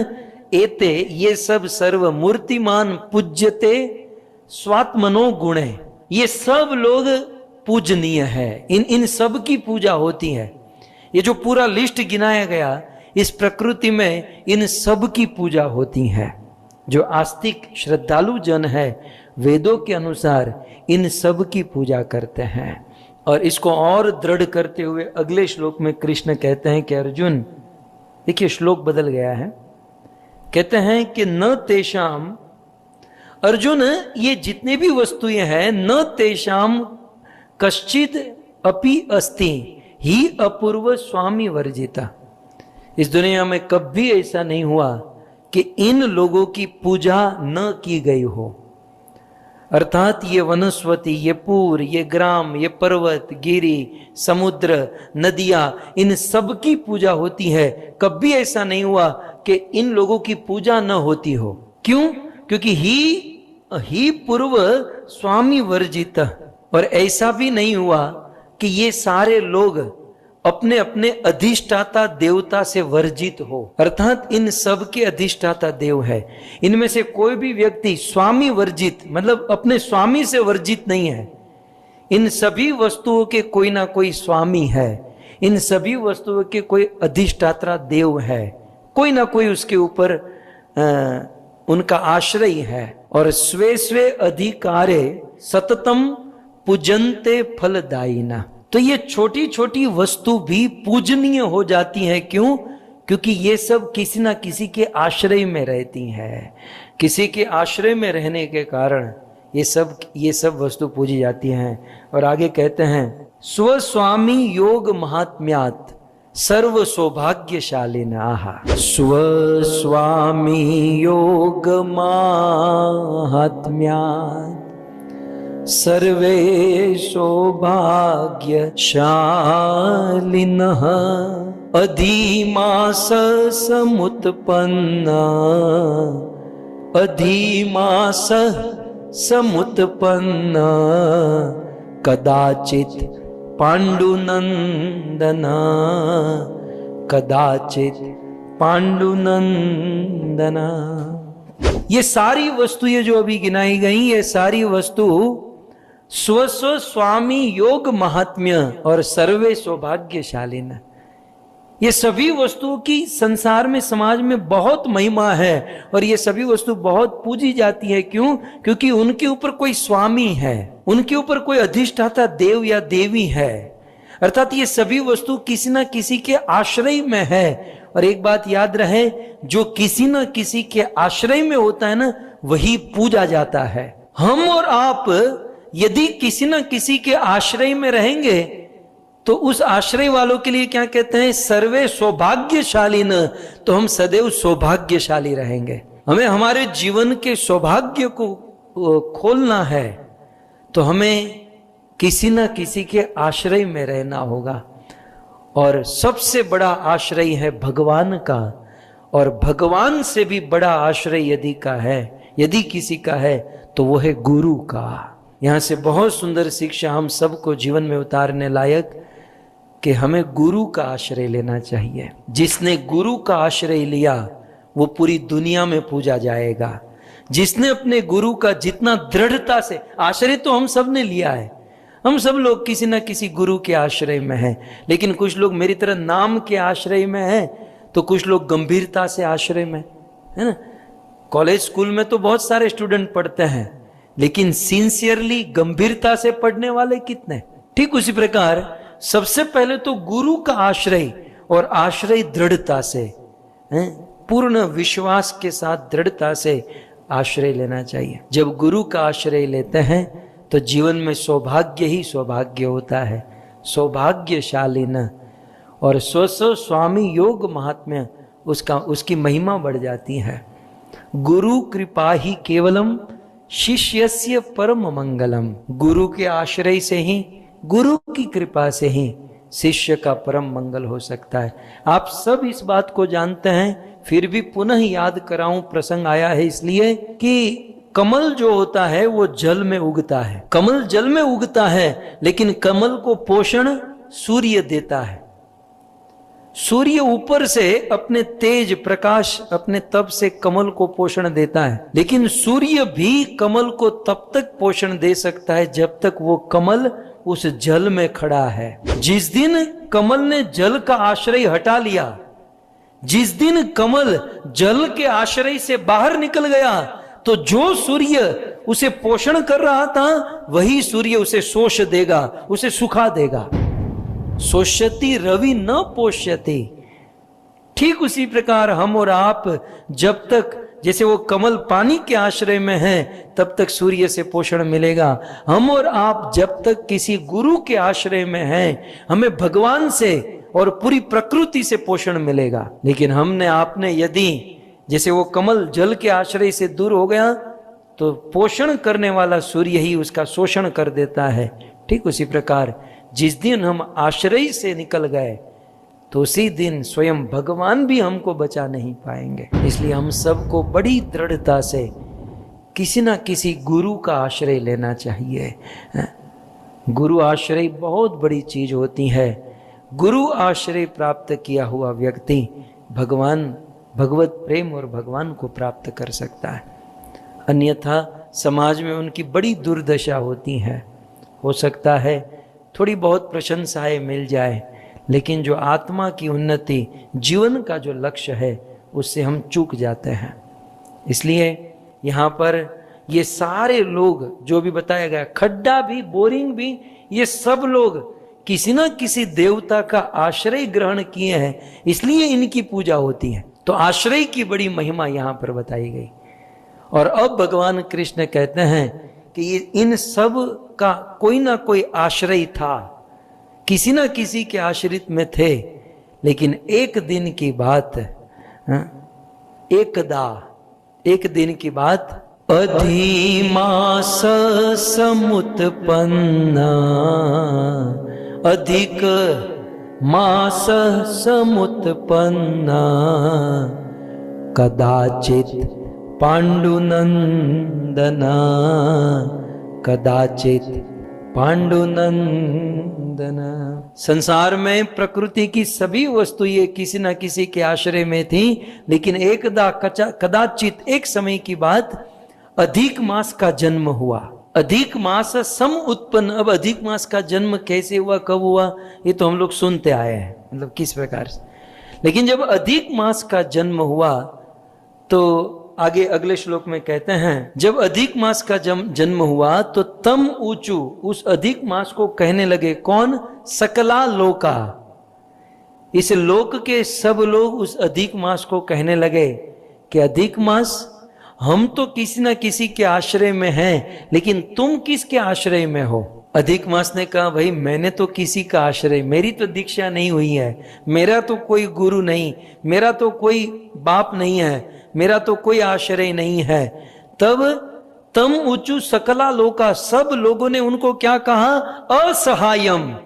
एते, ये सब सर्व मूर्तिमान पूज्यते स्वात्मनो गुणे, ये सब लोग पूजनीय है। इन सब की पूजा होती है। ये जो पूरा लिस्ट गिनाया गया, इस प्रकृति में इन सब की पूजा होती है। जो आस्तिक श्रद्धालु जन है, वेदों के अनुसार इन सब की पूजा करते हैं। और इसको और दृढ़ करते हुए अगले श्लोक में कृष्ण कहते हैं कि अर्जुन, देखिए श्लोक बदल गया है, कहते हैं कि न तेषाम, अर्जुन ये जितने भी वस्तुएं हैं, न तेषाम कश्चित अपि अस्ति ही अपूर्व स्वामी वर्जिता। इस दुनिया में कभी ऐसा नहीं हुआ कि इन लोगों की पूजा न की गई हो। अर्थात ये वनस्पति, ये पूर, ये ग्राम, ये पर्वत, गिरी, समुद्र, नदियां, इन सब की पूजा होती है। कभी ऐसा नहीं हुआ कि इन लोगों की पूजा न होती हो। क्यों? क्योंकि ही पूर्व स्वामी वर्जित। और ऐसा भी नहीं हुआ कि ये सारे लोग अपने अपने अधिष्ठाता देवता से वर्जित हो। अर्थात इन सब के अधिष्ठाता देव है। इनमें से कोई भी व्यक्ति स्वामी वर्जित, मतलब अपने स्वामी से वर्जित नहीं है। इन सभी वस्तुओं के कोई ना कोई स्वामी है। इन सभी वस्तुओं के कोई अधिष्ठाता देव है। कोई ना कोई उसके ऊपर उनका आश्रय है। और स्वे स्वे अधिकारे सततम पूजन्ते फलदायिना। तो ये छोटी छोटी वस्तु भी पूजनीय हो जाती हैं। क्यों? क्योंकि ये सब किसी ना किसी के आश्रय में रहती हैं। किसी के आश्रय में रहने के कारण ये सब वस्तु पूजी जाती हैं। और आगे कहते हैं स्वस्वामी योग महात्म्यात् सर्व सौभाग्यशालिनाः। स्वस्वामी योग महात्म्यात् सर्वे सौभाग्यशालिनः। अधिमास समुत्पन्न कदाचित पांडुनंदन। ये सारी वस्तुएं जो अभी गिनाई गई, ये सारी वस्तु स्वस्व स्वामी योग महात्म्य और सर्वे सौभाग्यशालिन, ये सभी वस्तुओं की संसार में समाज में बहुत महिमा है। और ये सभी वस्तु बहुत पूजी जाती है। क्यों? क्योंकि उनके ऊपर कोई स्वामी है, उनके ऊपर कोई अधिष्ठाता देव या देवी है। अर्थात ये सभी वस्तु किसी न किसी के आश्रय में है। और एक बात याद रहे, जो किसी न किसी के आश्रय में होता है ना, वही पूजा जाता है। हम और आप यदि किसी न किसी के आश्रय में रहेंगे तो उस आश्रय वालों के लिए क्या कहते हैं? सर्वे सौभाग्यशाली न। तो हम सदैव सौभाग्यशाली रहेंगे। हमें हमारे जीवन के सौभाग्य को खोलना है तो हमें किसी न किसी के आश्रय में रहना होगा। और सबसे बड़ा आश्रय है भगवान का। और भगवान से भी बड़ा आश्रय यदि किसी का है तो वो है गुरु का। यहां से बहुत सुंदर शिक्षा हम सबको जीवन में उतारने लायक कि हमें गुरु का आश्रय लेना चाहिए। जिसने गुरु का आश्रय लिया वो पूरी दुनिया में पूजा जाएगा। जिसने अपने गुरु का जितना दृढ़ता से आश्रय, तो हम सब ने लिया है, हम सब लोग किसी ना किसी गुरु के आश्रय में हैं। लेकिन कुछ लोग मेरी तरह नाम के आश्रय में हैं, तो कुछ लोग गंभीरता से आश्रय में, है ना। कॉलेज स्कूल में तो बहुत सारे स्टूडेंट पढ़ते हैं, लेकिन सिंसियरली गंभीरता से पढ़ने वाले कितने? ठीक उसी प्रकार सबसे पहले तो गुरु का आश्रय, और आश्रय दृढ़ता से, पूर्ण विश्वास के साथ दृढ़ता से आश्रय लेना चाहिए। जब गुरु का आश्रय लेते हैं तो जीवन में सौभाग्य ही सौभाग्य होता है, सौभाग्यशाली न। और स्वस्व स्वामी योग महात्म्य, उसकी महिमा बढ़ जाती है। गुरु कृपा ही केवलम शिष्यस्य परम मंगलम। गुरु के आश्रय से ही, गुरु की कृपा से ही शिष्य का परम मंगल हो सकता है। आप सब इस बात को जानते हैं, फिर भी पुनः याद कराऊं, प्रसंग आया है इसलिए कि कमल जो होता है वो जल में उगता है। कमल जल में उगता है, लेकिन कमल को पोषण सूर्य देता है। सूर्य ऊपर से अपने तेज प्रकाश, अपने तप से कमल को पोषण देता है। लेकिन सूर्य भी कमल को तब तक पोषण दे सकता है जब तक वो कमल उस जल में खड़ा है। जिस दिन कमल ने जल का आश्रय हटा लिया, जिस दिन कमल जल के आश्रय से बाहर निकल गया, तो जो सूर्य उसे पोषण कर रहा था वही सूर्य उसे शोष देगा, उसे सुखा देगा। शोष्यति रवि न पोष्यति। ठीक उसी प्रकार हम और आप जब तक, जैसे वो कमल पानी के आश्रय में है, तब तक सूर्य से पोषण मिलेगा। हम और आप जब तक किसी गुरु के आश्रय में हैं, हमें भगवान से और पूरी प्रकृति से पोषण मिलेगा। लेकिन हमने आपने यदि, जैसे वो कमल जल के आश्रय से दूर हो गया, तो पोषण करने वाला सूर्य ही उसका शोषण कर देता है। ठीक उसी प्रकार जिस दिन हम आश्रय से निकल गए, तो उसी दिन स्वयं भगवान भी हमको बचा नहीं पाएंगे। इसलिए हम सबको बड़ी दृढ़ता से किसी ना किसी गुरु का आश्रय लेना चाहिए। गुरु आश्रय बहुत बड़ी चीज होती है। गुरु आश्रय प्राप्त किया हुआ व्यक्ति भगवत प्रेम और भगवान को प्राप्त कर सकता है। अन्यथा समाज में उनकी बड़ी दुर्दशा होती है। हो सकता है थोड़ी बहुत प्रशंसाएं मिल जाए, लेकिन जो आत्मा की उन्नति, जीवन का जो लक्ष्य है, उससे हम चूक जाते हैं। इसलिए यहाँ पर ये सारे लोग जो भी बताया गया, खड्डा भी, बोरिंग भी, ये सब लोग किसी ना किसी देवता का आश्रय ग्रहण किए हैं, इसलिए इनकी पूजा होती है। तो आश्रय की बड़ी महिमा यहां पर बताई गई। और अब भगवान कृष्ण कहते हैं कि ये इन सब का कोई ना कोई आश्रय था, किसी ना किसी के आश्रित में थे। लेकिन एक दिन की बात, एक दिन की बात, अधिमास समुत्पन्ना, अधिक मास समुत्पन्ना, कदाचित पांडुनंदना, कदाचित पांडुनंदना। संसार में प्रकृति की सभी वस्तुएं किसी न किसी के आश्रय में थी, लेकिन एकदा कदाचित एक समय की बात अधिक मास का जन्म हुआ। अधिक मास सम उत्पन्न। अब अधिक मास का जन्म कैसे हुआ, कब हुआ, ये तो हम लोग सुनते आए हैं, मतलब किस प्रकार से। लेकिन जब अधिक मास का जन्म हुआ तो आगे अगले श्लोक में कहते हैं, जब अधिक मास का जन्म हुआ तो तम ऊंचू, उस अधिक मास को कहने लगे, कौन, सकला लोका, इस लोक के सब लोग उस अधिक मास को कहने लगे कि अधिक मास, हम तो किसी ना किसी के आश्रय में हैं, लेकिन तुम किसके आश्रय में हो। अधिक मास ने कहा, भाई मैंने तो किसी का आश्रय, मेरी तो दीक्षा नहीं हुई है, मेरा तो कोई गुरु नहीं, मेरा तो कोई बाप नहीं है, मेरा तो कोई आश्रय नहीं है। तब तम ऊंचू सकला लोका, सब लोगों ने उनको क्या कहा, असहायम,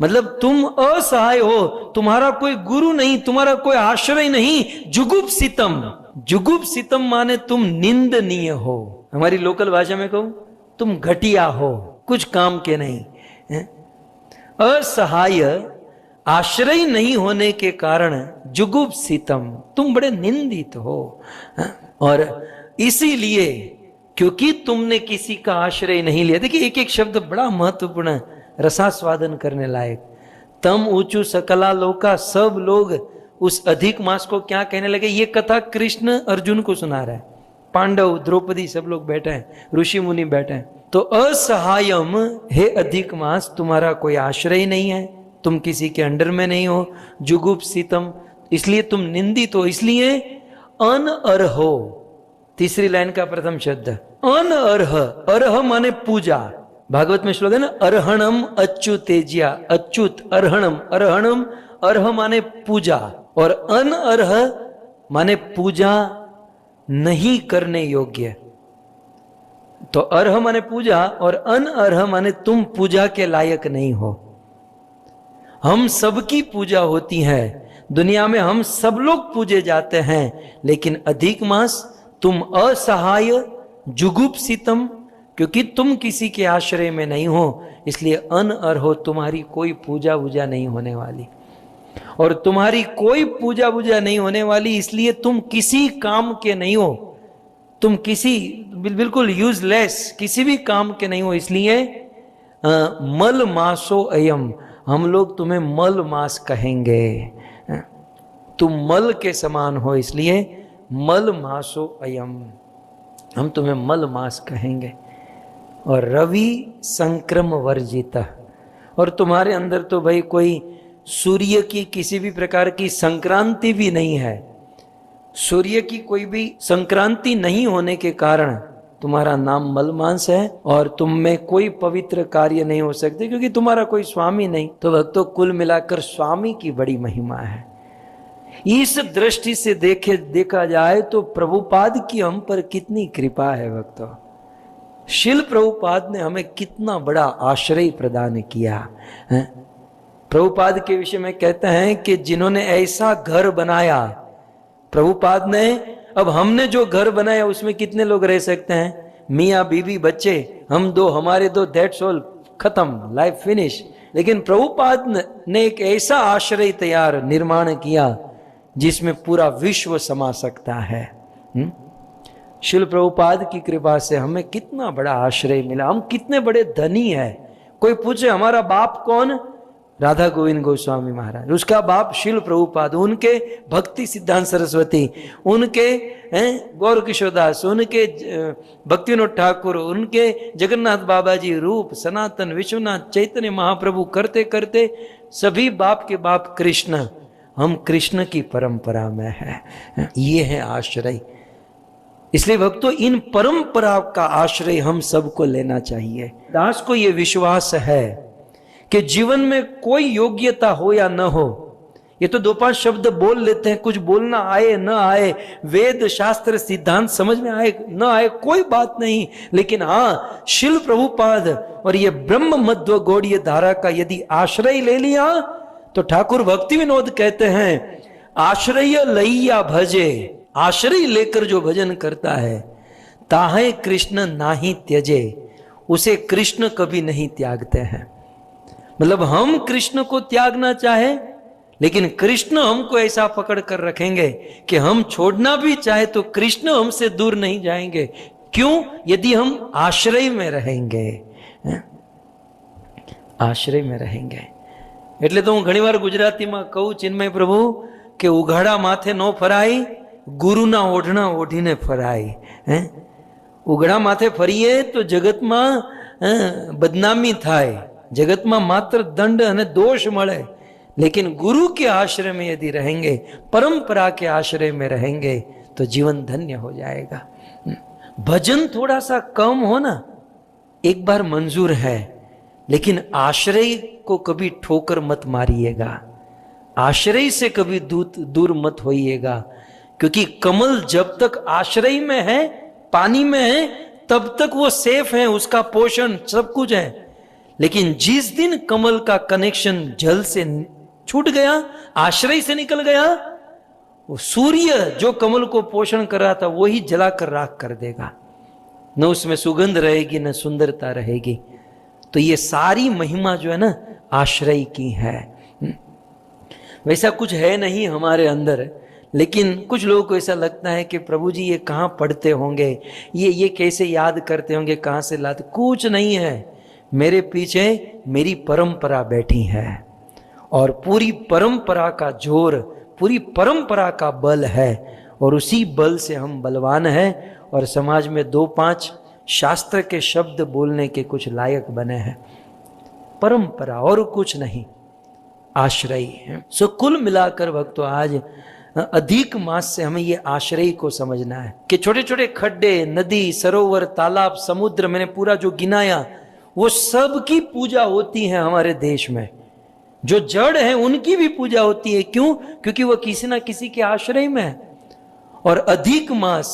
मतलब तुम असहाय हो, तुम्हारा कोई गुरु नहीं, तुम्हारा कोई आश्रय नहीं। जुगुप्सितम, जुगुप्सितम माने तुम निंदनीय हो, हमारी लोकल भाषा में कहूं तुम घटिया हो, कुछ काम के नहीं। असहाय, आश्रय नहीं होने के कारण जुगुप्सितम, तुम बड़े निंदित हो। और इसीलिए क्योंकि तुमने किसी का आश्रय नहीं लिया, देखिए एक एक शब्द बड़ा महत्वपूर्ण, रसास्वादन करने लायक। तम ऊंचू सकला लोका, सब लोग उस अधिक मास को क्या कहने लगे। ये कथा कृष्ण अर्जुन को सुना रहा है, पांडव, द्रौपदी, सब लोग बैठे हैं, ऋषि मुनि बैठे हैं। तो असहायम, हे अधिक मास, तुम्हारा कोई आश्रय नहीं है, तुम किसी के अंडर में नहीं हो। जुगुप्सितम, इसलिए तुम निंदित हो, इसलिए अनअर्हो, तीसरी लाइन का प्रथम शब्द अनअर्ह। अर्ह माने पूजा, भागवत में श्लोक है ना, अर्हणम अच्युतेज्या, अच्युत अर्हणम, अर्हणम, अर्ह माने पूजा, और अनअर्ह माने पूजा नहीं करने योग्य। तो अर्ह माने पूजा और अनअर्ह माने तुम पूजा के लायक नहीं हो। हम सबकी पूजा होती है दुनिया में, हम सब लोग पूजे जाते हैं, लेकिन अधिक मास तुम असहाय, जुगुप्सितम, क्योंकि तुम किसी के आश्रय में नहीं हो, इसलिए अनअर्हो, तुम्हारी कोई पूजा वूजा नहीं होने वाली। और तुम्हारी कोई पूजा वूजा नहीं होने वाली, इसलिए तुम किसी काम के नहीं हो, तुम किसी बिल्कुल यूजलेस, किसी भी काम के नहीं हो। इसलिए मल मासो अयम, हम लोग तुम्हें मल मास कहेंगे, तुम मल के समान हो, इसलिए मल मासो अयम, हम तुम्हें मल मास कहेंगे। और रवि संक्रम वर्जित, और तुम्हारे अंदर तो भाई कोई सूर्य की किसी भी प्रकार की संक्रांति भी नहीं है। सूर्य की कोई भी संक्रांति नहीं होने के कारण तुम्हारा नाम मलमांस है, और तुम में कोई पवित्र कार्य नहीं हो सकते, क्योंकि तुम्हारा कोई स्वामी नहीं। तो भक्तों, कुल मिलाकर स्वामी की बड़ी महिमा है। इस दृष्टि से देखा जाए तो प्रभुपाद की हम पर कितनी कृपा है भक्तों। शिल प्रभुपाद ने हमें कितना बड़ा आश्रय प्रदान किया है। प्रभुपाद के विषय में कहते हैं कि जिन्होंने ऐसा घर बनाया, प्रभुपाद ने, अब हमने जो घर बनाया उसमें कितने लोग रह सकते हैं, मियाँ बीवी बच्चे, हम दो, हमारे दो, दैट्स ऑल, खत्म, लाइफ फिनिश। लेकिन प्रभुपाद ने एक ऐसा आश्रय तैयार निर्माण किया जिसमें पूरा विश्व समा सकता है। शिल प्रभुपाद की कृपा से हमें कितना बड़ा आश्रय मिला, हम कितने बड़े धनी हैं। कोई पूछे हमारा बाप कौन, राधा गोविंद गोस्वामी महाराज, उसका बाप शिल प्रभुपाद, उनके भक्ति सिद्धांत सरस्वती, उनके गौर किशोरदास, उनके भक्ति विनोद ठाकुर, उनके जगन्नाथ बाबा जी, रूप सनातन विश्वनाथ चैतन्य महाप्रभु, करते करते सभी बाप के बाप कृष्ण, हम कृष्ण की परंपरा में हैं। ये है आश्रय। इसलिए भक्तों, इन परंपरा का आश्रय हम सबको लेना चाहिए। दास को यह विश्वास है कि जीवन में कोई योग्यता हो या न हो, ये तो 2-5 शब्द बोल लेते हैं, कुछ बोलना आए न आए, वेद शास्त्र सिद्धांत समझ में आए न आए, कोई बात नहीं, लेकिन हाँ, शिल प्रभुपाद और ये ब्रह्म मध्व गौड़ीय धारा का यदि आश्रय ले लिया तो ठाकुर भक्ति विनोद कहते हैं, आश्रय लइया भजे, आश्रय लेकर जो भजन करता है, ताहे कृष्ण नाही त्यजे, उसे कृष्ण कभी नहीं त्यागते हैं। मतलब हम कृष्ण को त्यागना चाहे, लेकिन कृष्ण हमको ऐसा पकड़ कर रखेंगे कि हम छोड़ना भी चाहे तो कृष्ण हमसे दूर नहीं जाएंगे। क्यों? यदि हम आश्रय में रहेंगे, आश्रय में रहेंगे। એટલે તો હું ઘણીવાર ગુજરાતીમાં કહું ચિન્મય પ્રભુ કે ઉઘાડા માથે નો ફરાય, ગુરુના ઓઢણા ઓઢીને ફરાય। ઉઘાડા માથે ફરીએ તો જગતમાં બદનામી થાય, જગતમાં માત્ર દંડ અને દોષ મળે, लेकिन गुरु के आश्रय में यदि रहेंगे, परंपरा के आश्रय में रहेंगे तो जीवन धन्य हो जाएगा। भजन थोड़ा सा कम हो ना, एक बार मंजूर है, लेकिन आश्रय को कभी ठोकर मत मारिएगा, आश्रय से कभी दूर मत होइएगा, क्योंकि कमल जब तक आश्रय में है, पानी में है, तब तक वो सेफ है, उसका पोषण सब कुछ है। लेकिन जिस दिन कमल का कनेक्शन जल से छूट गया, आश्रय से निकल गया, वो सूर्य जो कमल को पोषण कर रहा था वही जलाकर राख कर देगा, न उसमें सुगंध रहेगी न सुंदरता रहेगी। तो ये सारी महिमा जो है ना, आश्रय की है। वैसा कुछ है नहीं हमारे अंदर, लेकिन कुछ लोगों को ऐसा लगता है कि प्रभु जी ये कहाँ पढ़ते होंगे, ये कैसे याद करते होंगे, कहाँ से लाते। कुछ नहीं है, मेरे पीछे मेरी परंपरा बैठी है और पूरी परंपरा का जोर, पूरी परंपरा का बल है, और उसी बल से हम बलवान हैं और समाज में 2-5 शास्त्र के शब्द बोलने के कुछ लायक बने हैं। परंपरा और कुछ नहीं, आश्रय है। सो कुल मिलाकर भक्तों, आज अधिक मास से हमें ये आश्रय को समझना है कि छोटे छोटे खड्डे, नदी, सरोवर, तालाब, समुद्र, मैंने पूरा जो गिनाया, वो सब की पूजा होती है हमारे देश में। जो जड़ है उनकी भी पूजा होती है। क्यों? क्योंकि वो किसी ना किसी के आश्रय में है। और अधिक मास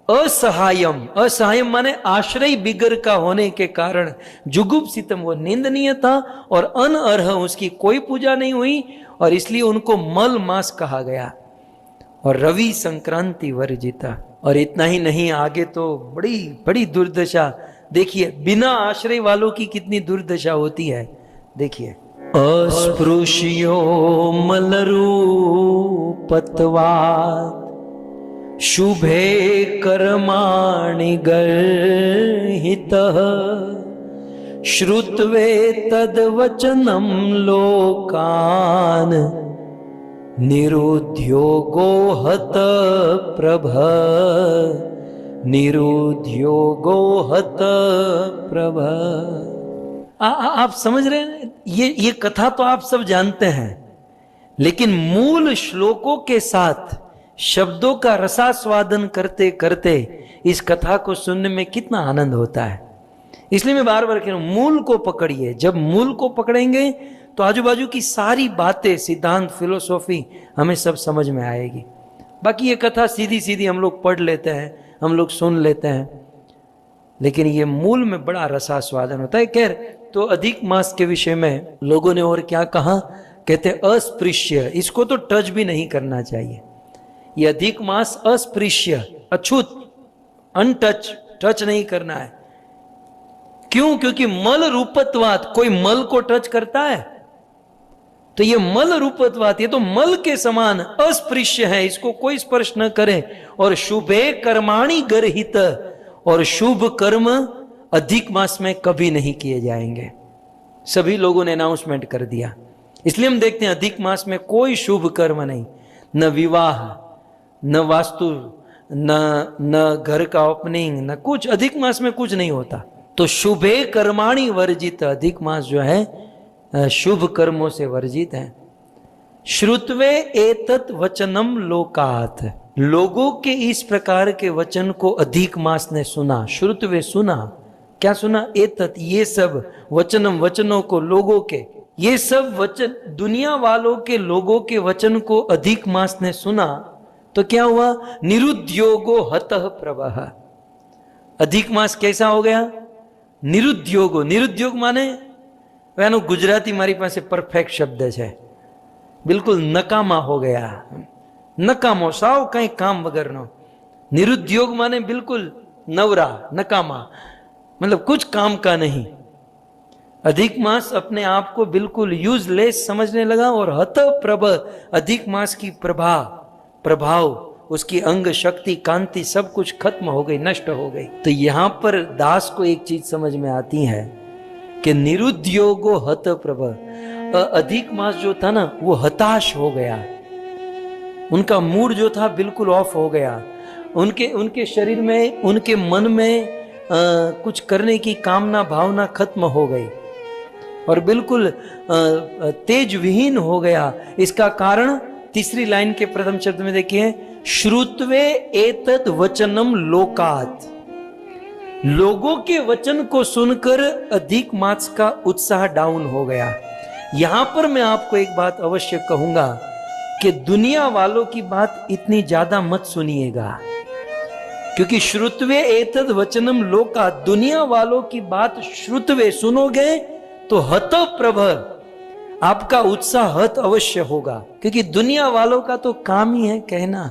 असहायम, असहायम माने आश्रय बिगर का होने के कारण जुगुप्सितम, वो निंदनीय था, और अनअर्ह, उसकी कोई पूजा नहीं हुई, और इसलिए उनको मल मास कहा गया, और रवि संक्रांति वर्जिता। और इतना ही नहीं, आगे तो बड़ी बड़ी दुर्दशा देखिए, बिना आश्रय वालों की कितनी दुर्दशा होती है। देखिए, अस्पृश्यो मलरूपत्वात् शुभे कर्माणि गर्हितः श्रुत्वे तद्वचनं लोकान् निरुद्योगो हत प्रभ, निरुद्योगो हत प्रभ। आप समझ रहे हैं? ये कथा तो आप सब जानते हैं, लेकिन मूल श्लोकों के साथ शब्दों का रसास्वादन करते करते इस कथा को सुनने में कितना आनंद होता है। इसलिए मैं बार बार कह रहा हूं, मूल को पकड़िए। जब मूल को पकड़ेंगे तो आजू बाजू की सारी बातें, सिद्धांत, फिलोसॉफी हमें सब समझ में आएगी। बाकी ये कथा सीधी सीधी हम लोग पढ़ लेते हैं, हम लोग सुन लेते हैं, लेकिन ये मूल में बड़ा रसास्वादन होता है। खैर, तो अधिक मास के विषय में लोगों ने और क्या कहा, कहते अस्पृश्य, इसको तो टच भी नहीं करना चाहिए। ये अधिक मास अस्पृश्य, अछूत, अनटच, टच नहीं करना है। क्यों? क्योंकि मल रूपत्वात, कोई मल को टच करता है तो ये मल रूपत्वात, ये तो मल के समान अस्पृश्य है, इसको कोई स्पर्श न करे। और शुभे कर्माणि गर्हित, और शुभ कर्म अधिक मास में कभी नहीं किए जाएंगे। सभी लोगों ने अनाउंसमेंट कर दिया। इसलिए हम देखते हैं अधिक मास में कोई शुभ कर्म नहीं, न विवाह, न वास्तु, न घर का ओपनिंग, न कुछ। अधिक मास में कुछ नहीं होता। तो शुभे कर्माणि वर्जित, अधिक मास जो है शुभ कर्मों से वर्जित है। श्रुत्वे एतत् वचनम लोकात्, लोगों के इस प्रकार के वचन को अधिक मास ने सुना। श्रुत्वे सुना, क्या सुना? एतत्, ये सब, वचनम, वचनों को, लोगों के, ये सब वचन, दुनिया वालों के लोगों के वचन को अधिक मास ने सुना। तो क्या हुआ? निरुद्योगो हतः प्रवह। अधिक मास कैसा हो गया? निरुद्योगो। निरुद्योग माने વેનો ગુજરાતી મારી પાસે પરફેક્ટ શબ્દ છે, બિલકુલ નકામા હો ગયા, નકામો, સાવ કઈ કામ વગરનો। निरुद्योग माने बिल्कुल नवरा, नकामा, मतलब कुछ काम का नहीं। अधिक मास अपने आप को बिल्कुल यूजलेस समझने लगा और हत प्रभ, अधिक मास की प्रभाव, उसकी अंग शक्ति, कांति सब कुछ खत्म हो गई, नष्ट हो गई। तो यहां पर दास को एक चीज समझ में आती है कि निरुद्योगो हत प्रभ, अधिक मास जो था ना वो हताश हो गया, उनका मूड जो था बिल्कुल ऑफ हो गया, उनके शरीर में, उनके मन में कुछ करने की कामना, भावना खत्म हो गई और बिल्कुल तेज विहीन हो गया। इसका कारण तीसरी लाइन के प्रथम शब्द में देखिए, श्रुत्वे एतत् वचनम लोकात्, लोगों के वचन को सुनकर अधिक मास का उत्साह डाउन हो गया। यहां पर मैं आपको एक बात अवश्य कहूंगा कि दुनिया वालों की बात इतनी ज्यादा मत सुनिएगा, क्योंकि श्रुत्वे एतद् वचनम लोका, दुनिया वालों की बात श्रुत्वे सुनोगे तो हत प्रभ, आपका उत्साह हत अवश्य होगा, क्योंकि दुनिया वालों का तो काम ही है कहना।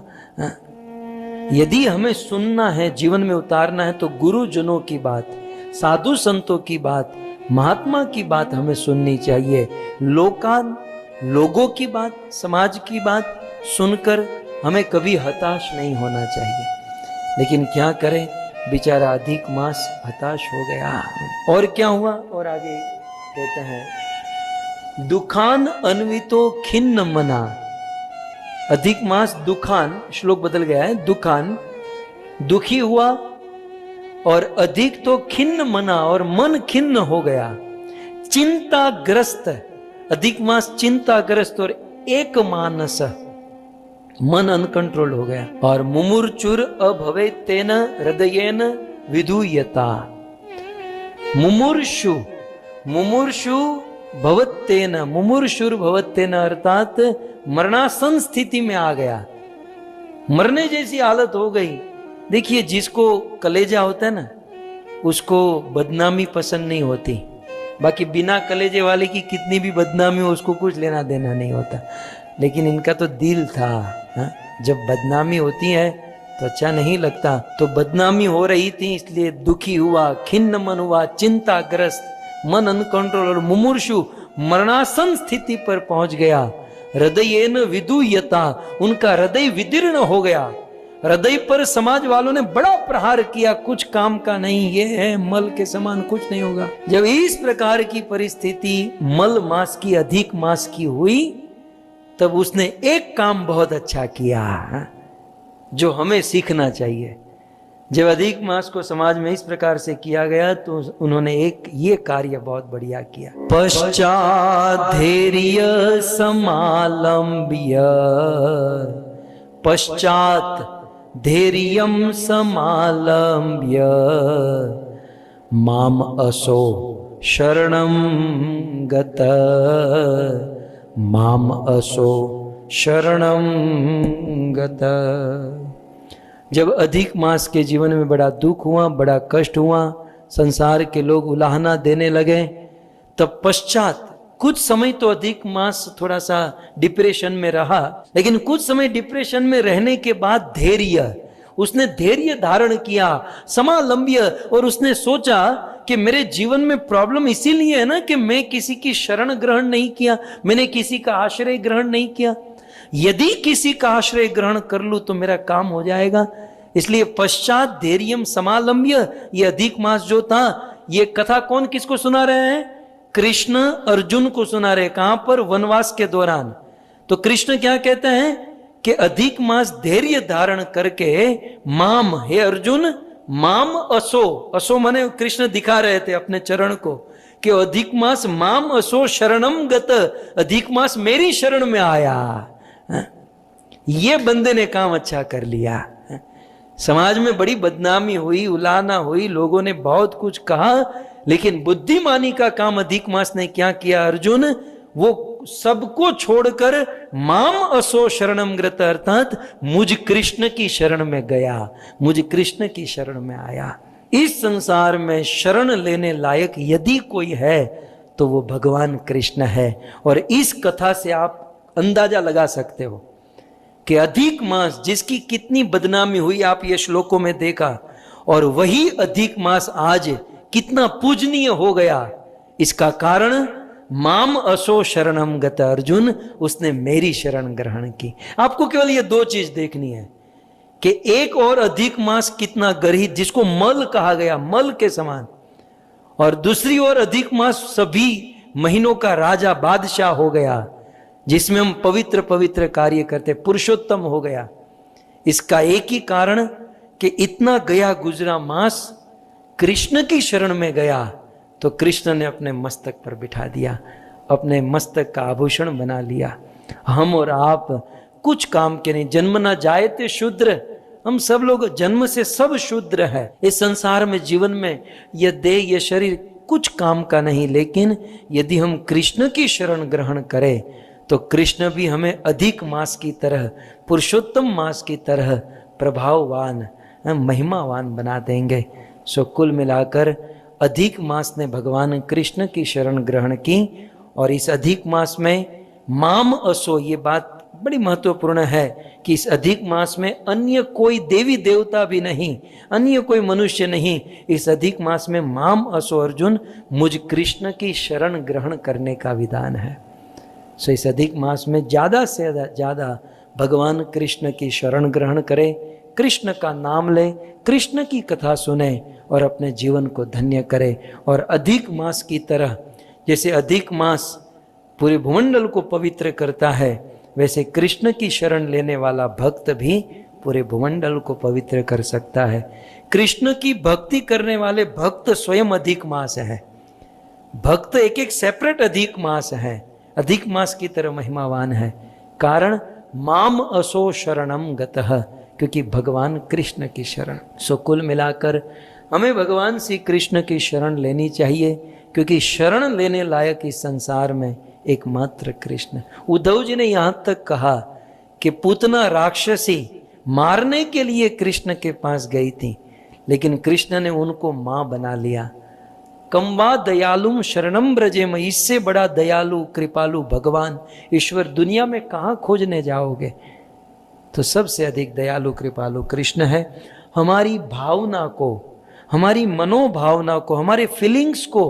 यदि हमें सुनना है, जीवन में उतारना है, तो गुरुजनों की बात, साधु संतों की बात, महात्मा की बात हमें सुननी चाहिए। लोगों की बात, समाज की बात सुनकर हमें कभी हताश नहीं होना चाहिए। लेकिन क्या करें, बेचारा अधिक मास हताश हो गया। और क्या हुआ? और आगे कहते हैं, दुखान अन्वितो खिन्न मना, अधिक मास दुखान, श्लोक बदल गया है, दुखान, दुखी हुआ, और अधिक तो खिन्न मना, और मन खिन्न हो गया, चिंताग्रस्त, अधिक मास चिंताग्रस्त और एक मानस, मन अनकंट्रोल हो गया, और मुमुर्चुर अभवे तेन हृदयेन विधूयता, मुमुर्षु भवत्तेन, मुमुर्षुर भवत्तेन, अर्थात मरणासन स्थिति में आ गया, मरने जैसी हालत हो गई। देखिए, जिसको कलेजा होता है ना, उसको बदनामी पसंद नहीं होती, बाकी बिना कलेजे वाले की कितनी भी बदनामी हो उसको कुछ लेना देना नहीं होता। लेकिन इनका तो दिल था, जब बदनामी होती है तो अच्छा नहीं लगता। तो बदनामी हो रही थी, इसलिए दुखी हुआ, खिन्न मन हुआ, चिंताग्रस्त, मन अनकंट्रोल, और मुमुर्षु मरणासन स्थिति पर पहुंच गया। हृदयेन विदूयता, उनका हृदय विदीर्ण हो गया। हृदय पर समाज वालों ने बड़ा प्रहार किया, कुछ काम का नहीं, ये है मल के समान, कुछ नहीं होगा। जब इस प्रकार की परिस्थिति मल मास की, अधिक मास की हुई, तब उसने एक काम बहुत अच्छा किया जो हमें सीखना चाहिए। जब अधिक मास को समाज में इस प्रकार से किया गया तो उन्होंने एक ये कार्य बहुत बढ़िया किया। पश्चात धैर्य समालंब्य, पश्चात धैर्यं समालंब्य, माम असो शरणं गत, माम असो शरणं गत। जब अधिक मास के जीवन में बड़ा दुख हुआ, बड़ा कष्ट हुआ, संसार के लोग उलाहना देने लगे, तब पश्चात कुछ समय तो अधिक मास थोड़ा सा डिप्रेशन में रहा, लेकिन कुछ समय डिप्रेशन में रहने के बाद धैर्य, उसने धैर्य धारण किया, समालंब्य, और उसने सोचा कि मेरे जीवन में प्रॉब्लम इसीलिए है ना कि मैं किसी की शरण ग्रहण नहीं किया, मैंने किसी का आश्रय ग्रहण नहीं किया। यदि किसी का आश्रय ग्रहण कर लूं तो मेरा काम हो जाएगा। इसलिए पश्चात धैर्यम समालंब्य, ये अधिक मास जो था, ये कथा कौन किसको सुना रहे हैं? कृष्ण अर्जुन को सुना रहे, कहां पर? वनवास के दौरान। तो कृष्ण क्या कहते हैं कि अधिक मास धैर्य धारण करके माम, हे अर्जुन, माम असो, असो माने कृष्ण दिखा रहे थे अपने चरण को कि अधिक मास माम असो शरणम गत, अधिक मास मेरी शरण में आया। ये बंदे ने काम अच्छा कर लिया। समाज में बड़ी बदनामी हुई, उलाहना हुई, लोगों ने बहुत कुछ कहा, लेकिन बुद्धिमानी का काम अधिक मास ने क्या किया अर्जुन? वो सबको छोड़कर माम असो शरणम ग्रत, अर्थात मुझ कृष्ण की शरण में गया, मुझ कृष्ण की शरण में आया। इस संसार में शरण लेने लायक यदि कोई है तो वो भगवान कृष्ण है। और इस कथा से आप अंदाजा लगा सकते हो कि अधिक मास जिसकी कितनी बदनामी हुई, आप ये श्लोकों में देखा, और वही अधिक मास आज कितना पूजनीय हो गया। इसका कारण माम असो शरणम गत अर्जुन, उसने मेरी शरण ग्रहण की। आपको केवल ये दो चीज देखनी है कि एक और अधिक मास कितना गर्हित, जिसको मल कहा गया, मल के समान, और दूसरी ओर अधिक मास सभी महीनों का राजा बादशाह हो गया, जिसमें हम पवित्र पवित्र कार्य करते, पुरुषोत्तम हो गया। इसका एक ही कारण कि इतना गया गुजरा मास कृष्ण की शरण में गया तो कृष्ण ने अपने मस्तक पर बिठा दिया, अपने मस्तक का आभूषण बना लिया। हम और आप कुछ काम के नहीं, जन्म ना जाए थे शूद्र, हम सब लोग जन्म से सब शूद्र है। इस संसार में, जीवन में यह देह, यह शरीर कुछ काम का नहीं, लेकिन यदि हम कृष्ण की शरण ग्रहण करें तो कृष्ण भी हमें अधिक मास की तरह, पुरुषोत्तम मास की तरह प्रभाववान, महिमावान बना देंगे। सो कुल मिलाकर अधिक मास ने भगवान कृष्ण की शरण ग्रहण की, और इस अधिक मास में माम असो, ये बात बड़ी महत्वपूर्ण है कि इस अधिक मास में अन्य कोई देवी देवता भी नहीं, अन्य कोई मनुष्य नहीं। इस अधिक मास में माम असो अर्जुन, मुझ कृष्ण की शरण ग्रहण करने का विधान है। सो इस अधिक मास में ज़्यादा से ज़्यादा भगवान कृष्ण की शरण ग्रहण करें, कृष्ण का नाम लें, कृष्ण की कथा सुने और अपने जीवन को धन्य करें। और अधिक मास की तरह, जैसे अधिक मास पूरे भूमंडल को पवित्र करता है, वैसे कृष्ण की शरण लेने वाला भक्त भी पूरे भूमंडल को पवित्र कर सकता है। कृष्ण की भक्ति करने वाले भक्त स्वयं अधिक मास है। भक्त एक एक सेपरेट अधिक मास है, अधिक मास की तरह महिमावान है। कारण माम असो शरणम गतः, क्योंकि भगवान कृष्ण की शरण। सो कुल मिलाकर हमें भगवान श्री कृष्ण की शरण लेनी चाहिए, क्योंकि शरण लेने लायक इस संसार में एकमात्र कृष्ण। उद्धव जी ने यहां तक कहा कि पूतना राक्षसी मारने के लिए कृष्ण के पास गई थी, लेकिन कृष्ण ने उनको मां बना लिया। कम्वा दयालुम शरणम ब्रजेम, इससे बड़ा दयालु कृपालु भगवान ईश्वर दुनिया में कहां खोजने जाओगे? तो सबसे अधिक दयालु कृपालु कृष्ण है। हमारी भावना को, हमारी मनोभावना को, हमारे फीलिंग्स को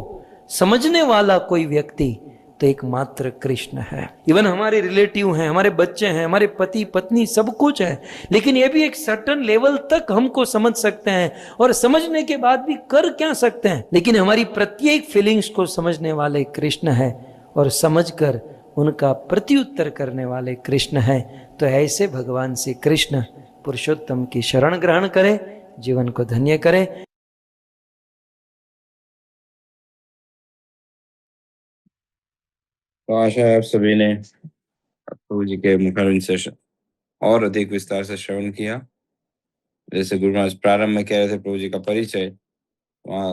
समझने वाला कोई व्यक्ति तो एकमात्र कृष्ण है। इवन हमारे रिलेटिव हैं, हमारे बच्चे हैं, हमारे पति पत्नी, सब कुछ है, लेकिन ये भी एक सर्टन लेवल तक हमको समझ सकते हैं, और समझने के बाद भी कर क्या सकते हैं, लेकिन हमारी प्रत्येक फीलिंग्स को समझने वाले कृष्ण है, और समझकर उनका प्रत्युत्तर करने वाले कृष्ण है। तो ऐसे भगवान श्री कृष्ण पुरुषोत्तम की शरण ग्रहण करें, जीवन को धन्य करें। तो आशा है आप सभी ने प्रभु जी के मुखारविंद से और अधिक विस्तार से श्रवण किया। जैसे गुरु महाराज प्रारंभ में कह रहे थे प्रभु जी का परिचय, वहाँ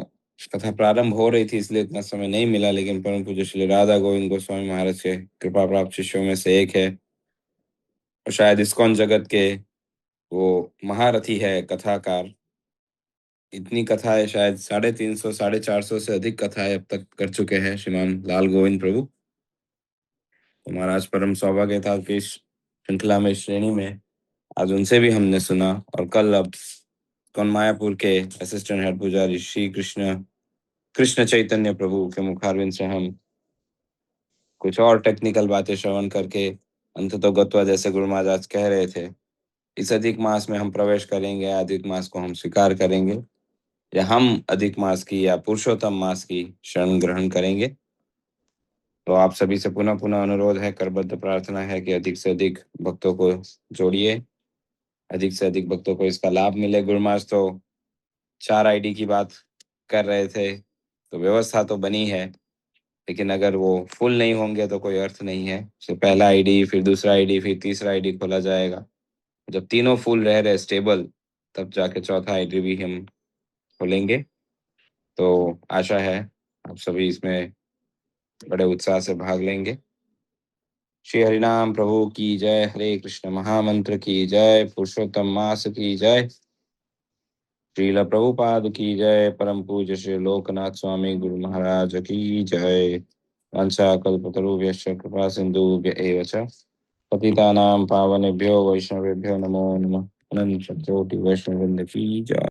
कथा प्रारंभ हो रही थी इसलिए इतना समय नहीं मिला, लेकिन परम पूज्य श्री राधा गोविंद गोस्वामी महाराज के कृपा प्राप्त शिष्यों में से एक है, और शायद इस्कॉन जगत के वो महारथी है, कथाकार। इतनी कथाएं, शायद 350 450 से अधिक कथाएं अब तक कर चुके हैं श्रीमान लाल गोविंद प्रभु। तो महाराज परम सौभाग्य था कि इस श्रृंखला में, श्रेणी में आज उनसे भी हमने सुना, और कल अब कौन मायापुर के असिस्टेंट हेड पुजारी श्री कृष्ण चैतन्य प्रभु के मुखारविंद से हम कुछ और टेक्निकल बातें श्रवण करके अंततो गत्वा, जैसे गुरु महाराज कह रहे थे, इस अधिक मास में हम प्रवेश करेंगे, अधिक मास को हम स्वीकार करेंगे, या हम अधिक मास की या पुरुषोत्तम मास की शरण ग्रहण करेंगे। तो आप सभी से पुनः पुनः अनुरोध है, करबद्ध प्रार्थना है कि अधिक से अधिक भक्तों को जोड़िए, अधिक से अधिक भक्तों को इसका लाभ मिले। गुरु महाराज तो 4 आईडी की बात कर रहे थे, तो व्यवस्था तो बनी है, लेकिन अगर वो फुल नहीं होंगे तो कोई अर्थ नहीं है। तो पहला आईडी, फिर दूसरा आईडी, फिर तीसरा आईडी खोला जाएगा। जब तीनों फुल रह रहे स्टेबल, तब जाके चौथा आईडी भी हम खोलेंगे। तो आशा है आप सभी इसमें बड़े उत्साह से भाग लेंगे। श्री हरिनाम प्रभु की जय, हरे कृष्ण महामंत्र की जय, पुरुषोत्तम मास की जय, श्रील प्रभुपाद की जय, परम पूज्य श्री लोकनाथ स्वामी गुरु महाराज की जय। वंशा कल्पतरुभ्यश्च कृपा सिंधुभ्य एव च पतितानां पावनेभ्यो वैष्णवेभ्यो नमो नमः। अनंत कोटि वैष्णववृंद की जय।